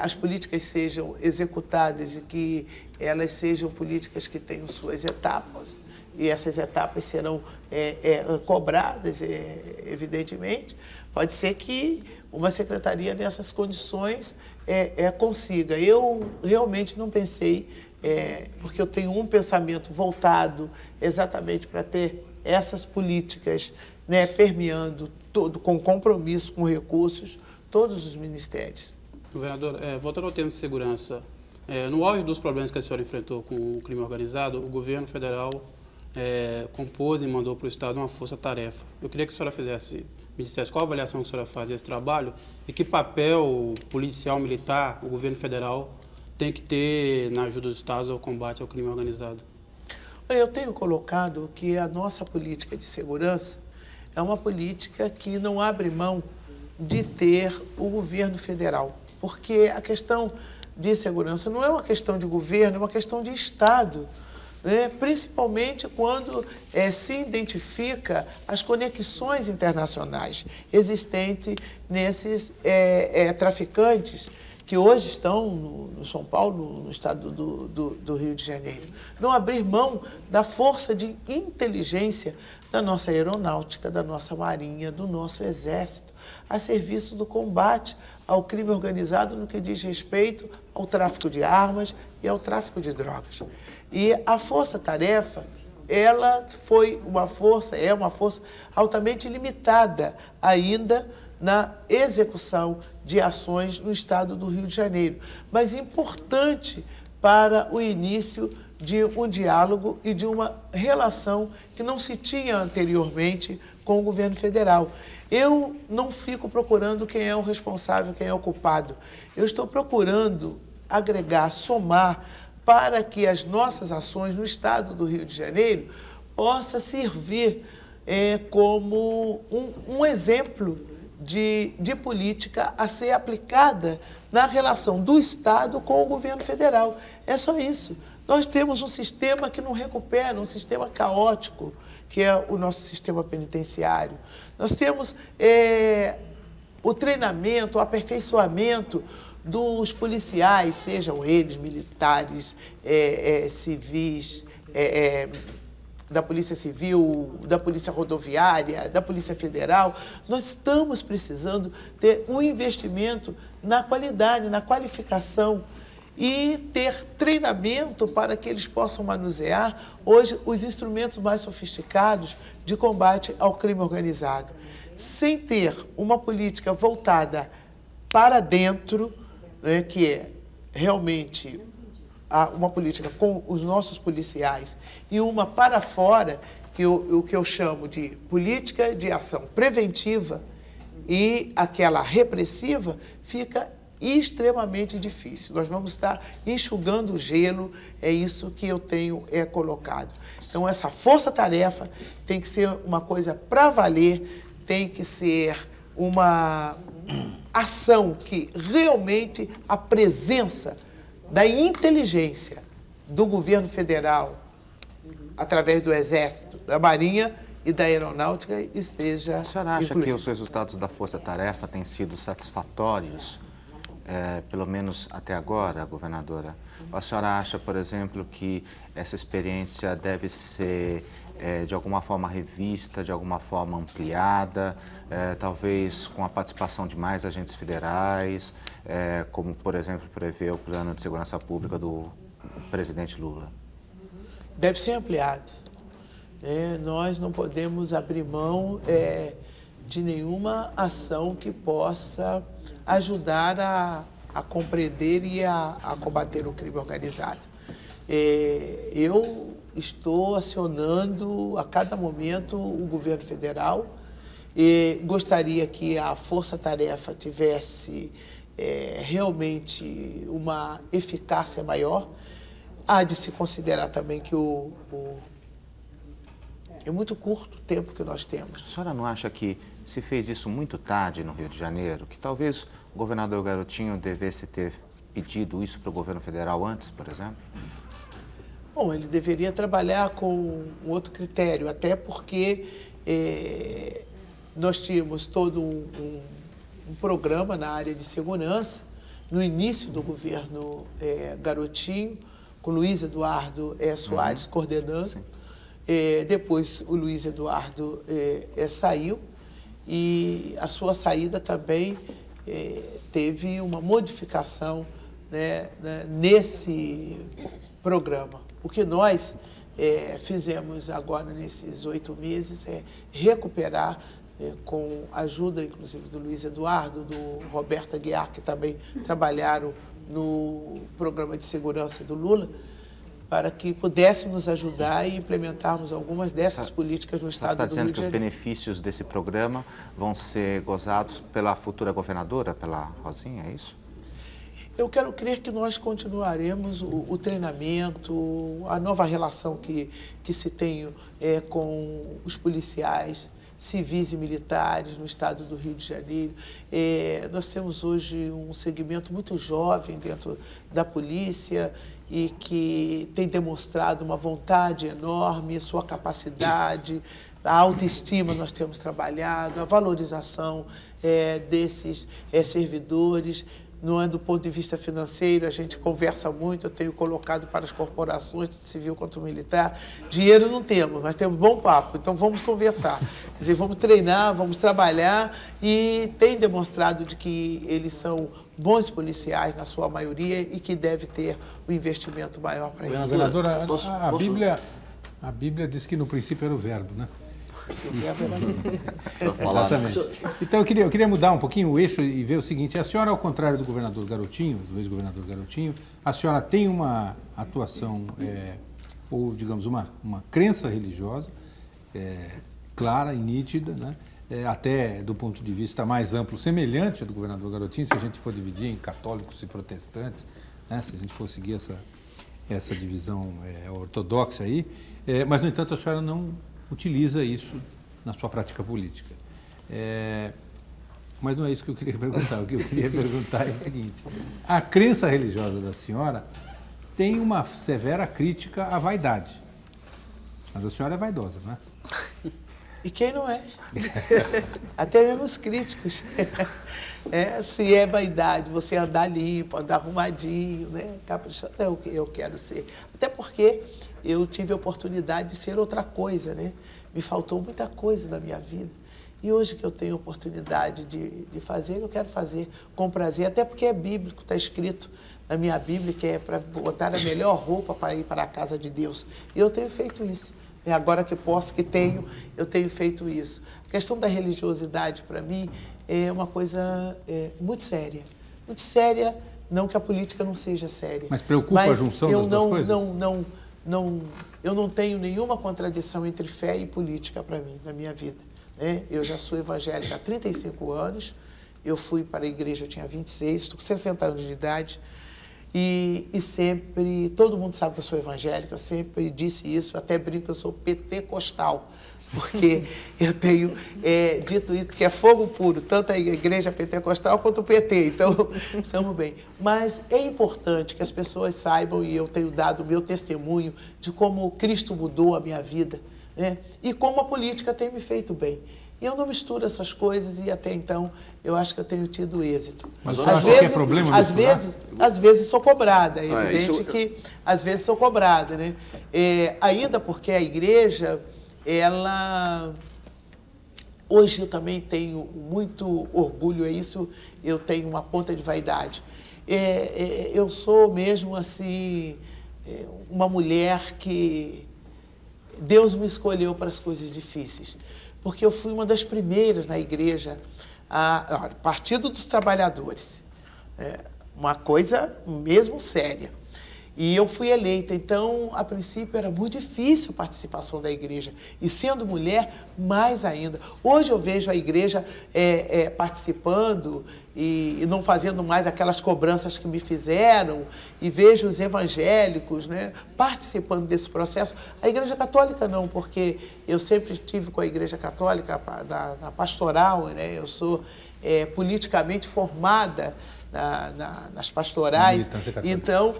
as políticas sejam executadas e que elas sejam políticas que tenham suas etapas. E essas etapas serão cobradas, evidentemente. Pode ser que uma secretaria nessas condições consiga. Eu realmente não pensei, porque eu tenho um pensamento voltado exatamente para ter essas políticas, né, permeando todo, com compromisso, com recursos, todos os ministérios. Governador, voltando ao tema de segurança, no auge dos problemas que a senhora enfrentou com o crime organizado, o governo federal compôs e mandou para o Estado uma força-tarefa. Eu queria que a senhora me dissesse qual a avaliação que a senhora faz desse trabalho e que papel policial, militar, o governo federal tem que ter na ajuda dos Estados ao combate ao crime organizado. Eu tenho colocado que a nossa política de segurança é uma política que não abre mão de ter o governo federal, porque a questão de segurança não é uma questão de governo, é uma questão de Estado. Principalmente quando se identifica as conexões internacionais existentes nesses traficantes que hoje estão no São Paulo, no estado do Rio de Janeiro. Não abrir mão da força de inteligência da nossa aeronáutica, da nossa marinha, do nosso exército, a serviço do combate ao crime organizado no que diz respeito ao tráfico de armas e ao tráfico de drogas. E a força-tarefa, ela é uma força altamente limitada ainda na execução de ações no estado do Rio de Janeiro, mas importante para o início de um diálogo e de uma relação que não se tinha anteriormente com o governo federal. Eu não fico procurando quem é o responsável, quem é o culpado. Eu estou procurando agregar, somar, para que as nossas ações no estado do Rio de Janeiro possa servir como um exemplo de política a ser aplicada na relação do Estado com o governo federal. É só isso. Nós temos um sistema que não recupera, um sistema caótico, que é o nosso sistema penitenciário. Nós temos o treinamento, o aperfeiçoamento dos policiais, sejam eles militares, civis, da Polícia Civil, da Polícia Rodoviária, da Polícia Federal. Nós estamos precisando ter um investimento na qualidade, na qualificação e ter treinamento para que eles possam manusear hoje os instrumentos mais sofisticados de combate ao crime organizado. Sem ter uma política voltada para dentro, que é realmente uma política com os nossos policiais, e uma para fora, o que eu chamo de política de ação preventiva e aquela repressiva, fica extremamente difícil. Nós vamos estar enxugando o gelo, é isso que eu tenho colocado. Então, essa força-tarefa tem que ser uma coisa para valer, tem que ser uma ação que realmente a presença da inteligência do governo federal, através do Exército, da Marinha e da Aeronáutica, esteja A senhora acha incluído. que os resultados da Força-Tarefa têm sido satisfatórios, pelo menos até agora, governadora? Ou a senhora acha, por exemplo, que essa experiência deve ser de alguma forma revista, de alguma forma ampliada, talvez com a participação de mais agentes federais, como, por exemplo, prevê o Plano de Segurança Pública do presidente Lula? Deve ser ampliado. Nós não podemos abrir mão de nenhuma ação que possa ajudar a compreender e a combater o crime organizado. Eu estou acionando a cada momento o governo federal e gostaria que a Força-Tarefa tivesse realmente uma eficácia maior. Há de se considerar também que é muito curto o tempo que nós temos. A senhora não acha que se fez isso muito tarde no Rio de Janeiro, que talvez o governador Garotinho devesse ter pedido isso para o governo federal antes, por exemplo? Bom, ele deveria trabalhar com um outro critério, até porque nós tínhamos todo um programa na área de segurança, no início do governo Garotinho, com Luiz Eduardo Soares coordenando. Depois o Luiz Eduardo saiu e a sua saída também teve uma modificação, né, nesse programa. O que nós fizemos agora nesses 8 meses é recuperar, com a ajuda inclusive do Luiz Eduardo, do Roberto Aguiar, que também trabalharam no programa de segurança do Lula, para que pudéssemos ajudar e implementarmos algumas dessas políticas no estado do Rio de Janeiro. Está dizendo que os benefícios desse programa vão ser gozados pela futura governadora, pela Rosinha, é isso? Eu quero crer que nós continuaremos o treinamento, a nova relação que se tem com os policiais civis e militares no estado do Rio de Janeiro. Nós temos hoje um segmento muito jovem dentro da polícia e que tem demonstrado uma vontade enorme, sua capacidade, a autoestima nós temos trabalhado, a valorização desses servidores. Do ponto de vista financeiro, a gente conversa muito, eu tenho colocado para as corporações, civil quanto militar, dinheiro não temos, mas temos bom papo, então vamos conversar. Quer dizer, vamos treinar, vamos trabalhar e tem demonstrado de que eles são bons policiais, na sua maioria, e que deve ter um investimento maior para eles. Governadora, a Bíblia diz que no princípio era o verbo, né? Exatamente. Então eu queria mudar um pouquinho o eixo e ver o seguinte: a senhora, ao contrário do governador Garotinho, do ex-governador Garotinho, a senhora tem uma atuação, ou digamos, uma crença religiosa clara e nítida, né? Até do ponto de vista mais amplo, semelhante ao do governador Garotinho, se a gente for dividir em católicos e protestantes, né? Se a gente for seguir essa divisão ortodoxa aí, mas, no entanto, a senhora não utiliza isso na sua prática política. Mas não é isso que eu queria perguntar. O que eu queria perguntar é o seguinte: a crença religiosa da senhora tem uma severa crítica à vaidade. Mas a senhora é vaidosa, não é? E quem não é? Até mesmo os críticos. Se é vaidade, você andar limpo, andar arrumadinho, né? Caprichado, é o que eu quero ser. Até porque eu tive a oportunidade de ser outra coisa, né? Me faltou muita coisa na minha vida. E hoje que eu tenho a oportunidade de fazer, eu quero fazer com prazer, até porque é bíblico, está escrito na minha Bíblia que é para botar a melhor roupa para ir para a casa de Deus. E eu tenho feito isso. Agora que posso, que tenho, eu tenho feito isso. A questão da religiosidade, para mim, é uma coisa muito séria. Muito séria, não que a política não seja séria. Mas preocupa a junção das duas coisas? Eu não tenho nenhuma contradição entre fé e política para mim, na minha vida. Né? Eu já sou evangélica há 35 anos, eu fui para a igreja, eu tinha 26, estou com 60 anos de idade, e sempre, todo mundo sabe que eu sou evangélica, eu sempre disse isso, até brinco que eu sou pentecostal, porque eu tenho dito isso, que é fogo puro, tanto a igreja pentecostal quanto o PT, então estamos bem. Mas é importante que as pessoas saibam, e eu tenho dado o meu testemunho de como Cristo mudou a minha vida, né? E como a política tem me feito bem. E eu não misturo essas coisas e até então eu acho que eu tenho tido êxito. Mas às vezes, que é problema às vezes sou cobrada, é evidente que às vezes sou cobrada, né? Ainda porque a igreja, ela... Hoje eu também tenho muito orgulho, eu tenho uma ponta de vaidade. Eu sou mesmo assim, uma mulher que Deus me escolheu para as coisas difíceis. Porque eu fui uma das primeiras na igreja, Partido dos Trabalhadores, uma coisa mesmo séria. E eu fui eleita, então, a princípio, era muito difícil a participação da igreja. E sendo mulher, mais ainda. Hoje eu vejo a igreja participando e não fazendo mais aquelas cobranças que me fizeram, e vejo os evangélicos, né, participando desse processo. A igreja católica não, porque eu sempre estive com a igreja católica na pastoral, né, eu sou politicamente formada nas pastorais, então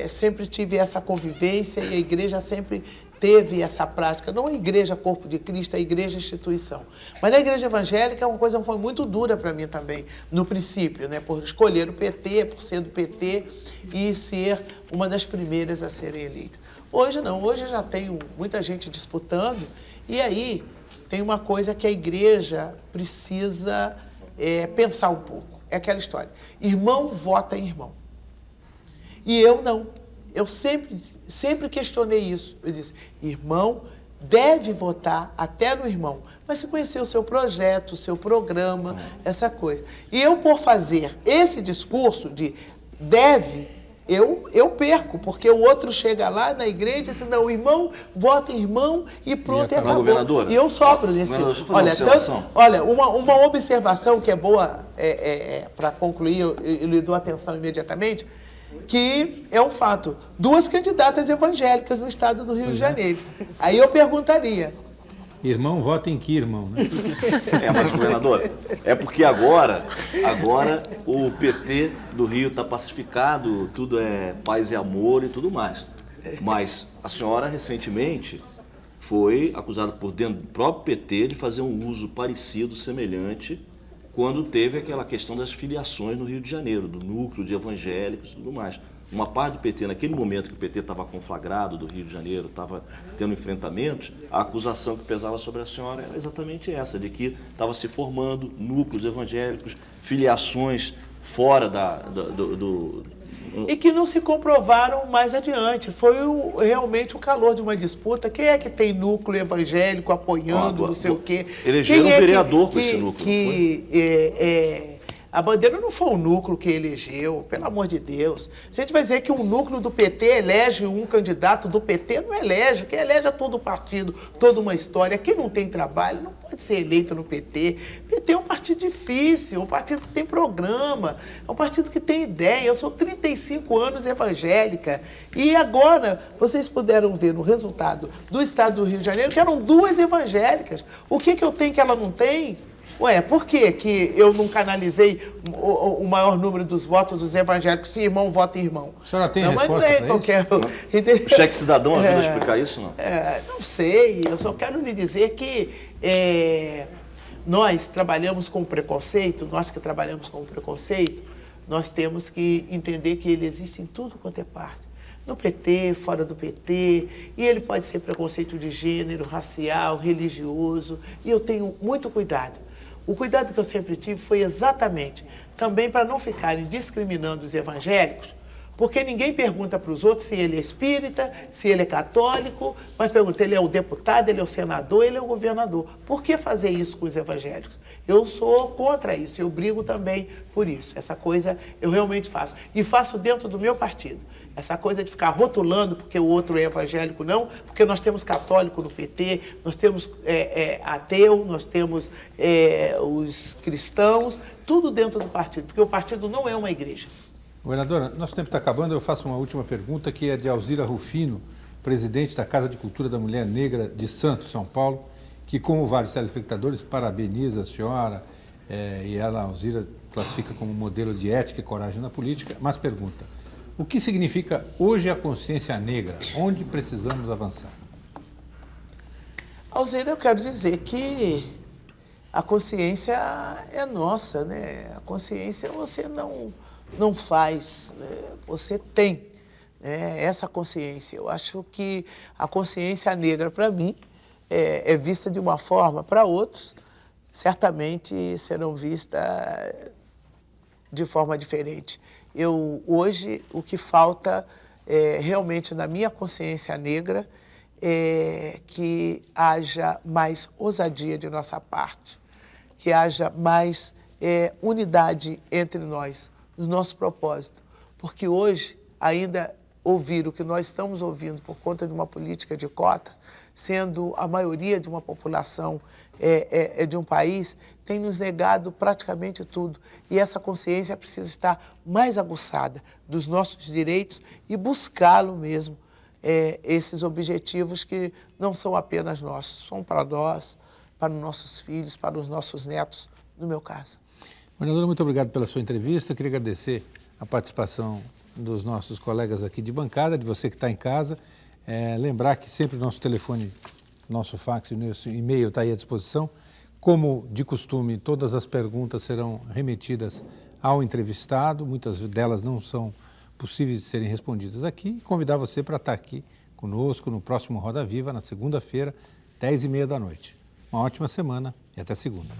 sempre tive essa convivência e a igreja sempre teve essa prática, não a igreja corpo de Cristo, a igreja instituição. Mas na igreja evangélica uma coisa foi muito dura para mim também, no princípio, né, por escolher o PT, por ser do PT e ser uma das primeiras a serem eleitas. Hoje não, hoje já tenho muita gente disputando e aí tem uma coisa que a igreja precisa pensar um pouco, é aquela história, irmão vota em irmão. E eu não. Eu sempre questionei isso. Eu disse, irmão deve votar até no irmão, mas se conhecer o seu projeto, o seu programa, essa coisa. E eu, por fazer esse discurso de deve, eu perco, porque o outro chega lá na igreja e diz, não, o irmão vota em irmão e pronto, e acabou. E eu sobro nesse... Olha, uma observação que é boa para concluir, eu lhe dou atenção imediatamente, que é um fato. 2 candidatas evangélicas no estado do Rio de Janeiro. Aí eu perguntaria... Irmão, vota em que irmão, né? Mas, governador, é porque agora o PT do Rio está pacificado, tudo é paz e amor e tudo mais. Mas a senhora, recentemente, foi acusada por dentro do próprio PT de fazer um uso parecido, semelhante, quando teve aquela questão das filiações no Rio de Janeiro, do núcleo de evangélicos e tudo mais. Uma parte do PT, naquele momento que o PT estava conflagrado do Rio de Janeiro, estava tendo enfrentamentos, a acusação que pesava sobre a senhora era exatamente essa, de que estava se formando núcleos evangélicos, filiações fora e que não se comprovaram mais adiante. Foi realmente o calor de uma disputa. Quem é que tem núcleo evangélico apoiando, não sei o quê? Elegeram um vereador com esse núcleo. A Bandeira não foi um núcleo que elegeu, pelo amor de Deus. A gente vai dizer que um núcleo do PT elege um candidato do PT, não elege. Quem elege é todo o partido, toda uma história. Quem não tem trabalho não pode ser eleito no PT. O PT é um partido difícil, um partido que tem programa, é um partido que tem ideia. Eu sou 35 anos evangélica. E agora, vocês puderam ver no resultado do estado do Rio de Janeiro que eram 2 evangélicas. O que eu tenho que ela não tem? Ué, por que eu não canalizei o maior número dos votos dos evangélicos se irmão vota em irmão? A senhora tem resposta para isso? O cheque cidadão ajuda a explicar isso, não? Não sei, eu só quero lhe dizer que nós trabalhamos com preconceito, nós que trabalhamos com preconceito, nós temos que entender que ele existe em tudo quanto é parte. No PT, fora do PT, e ele pode ser preconceito de gênero, racial, religioso, e eu tenho muito cuidado. O cuidado que eu sempre tive foi exatamente também para não ficarem discriminando os evangélicos, porque ninguém pergunta para os outros se ele é espírita, se ele é católico, mas pergunta, ele é o deputado, ele é o senador, ele é o governador. Por que fazer isso com os evangélicos? Eu sou contra isso, eu brigo também por isso. Essa coisa eu realmente faço. E faço dentro do meu partido. Essa coisa de ficar rotulando porque o outro é evangélico, não, porque nós temos católico no PT, nós temos ateu, nós temos os cristãos, tudo dentro do partido, porque o partido não é uma igreja. Governadora, nosso tempo está acabando, eu faço uma última pergunta, que é de Alzira Rufino, presidente da Casa de Cultura da Mulher Negra de Santos, São Paulo, que, como vários telespectadores, parabeniza a senhora, e ela, Alzira, classifica como modelo de ética e coragem na política, mas pergunta, o que significa hoje a consciência negra? Onde precisamos avançar? Alzira, eu quero dizer que a consciência é nossa, né? A consciência você não faz, né? Você tem, né, essa consciência. Eu acho que a consciência negra, para mim, é vista de uma forma, para outros, certamente serão vistas de forma diferente. Hoje, o que falta realmente na minha consciência negra é que haja mais ousadia de nossa parte, que haja mais unidade entre nós, no nosso propósito. Porque hoje ainda ouvir o que nós estamos ouvindo por conta de uma política de cota, sendo a maioria de uma população de um país, tem nos negado praticamente tudo. E essa consciência precisa estar mais aguçada dos nossos direitos e buscá-lo mesmo, esses objetivos que não são apenas nossos, são para nós, para os nossos filhos, para os nossos netos, no meu caso. Governadora, muito obrigado pela sua entrevista. Eu queria agradecer a participação dos nossos colegas aqui de bancada, de você que está em casa. Lembrar que sempre o nosso telefone, nosso fax e o nosso e-mail está aí à disposição. Como de costume, todas as perguntas serão remetidas ao entrevistado, muitas delas não são possíveis de serem respondidas aqui. E convidar você para estar aqui conosco no próximo Roda Viva, na segunda-feira, 10h30 da noite. Uma ótima semana e até segunda.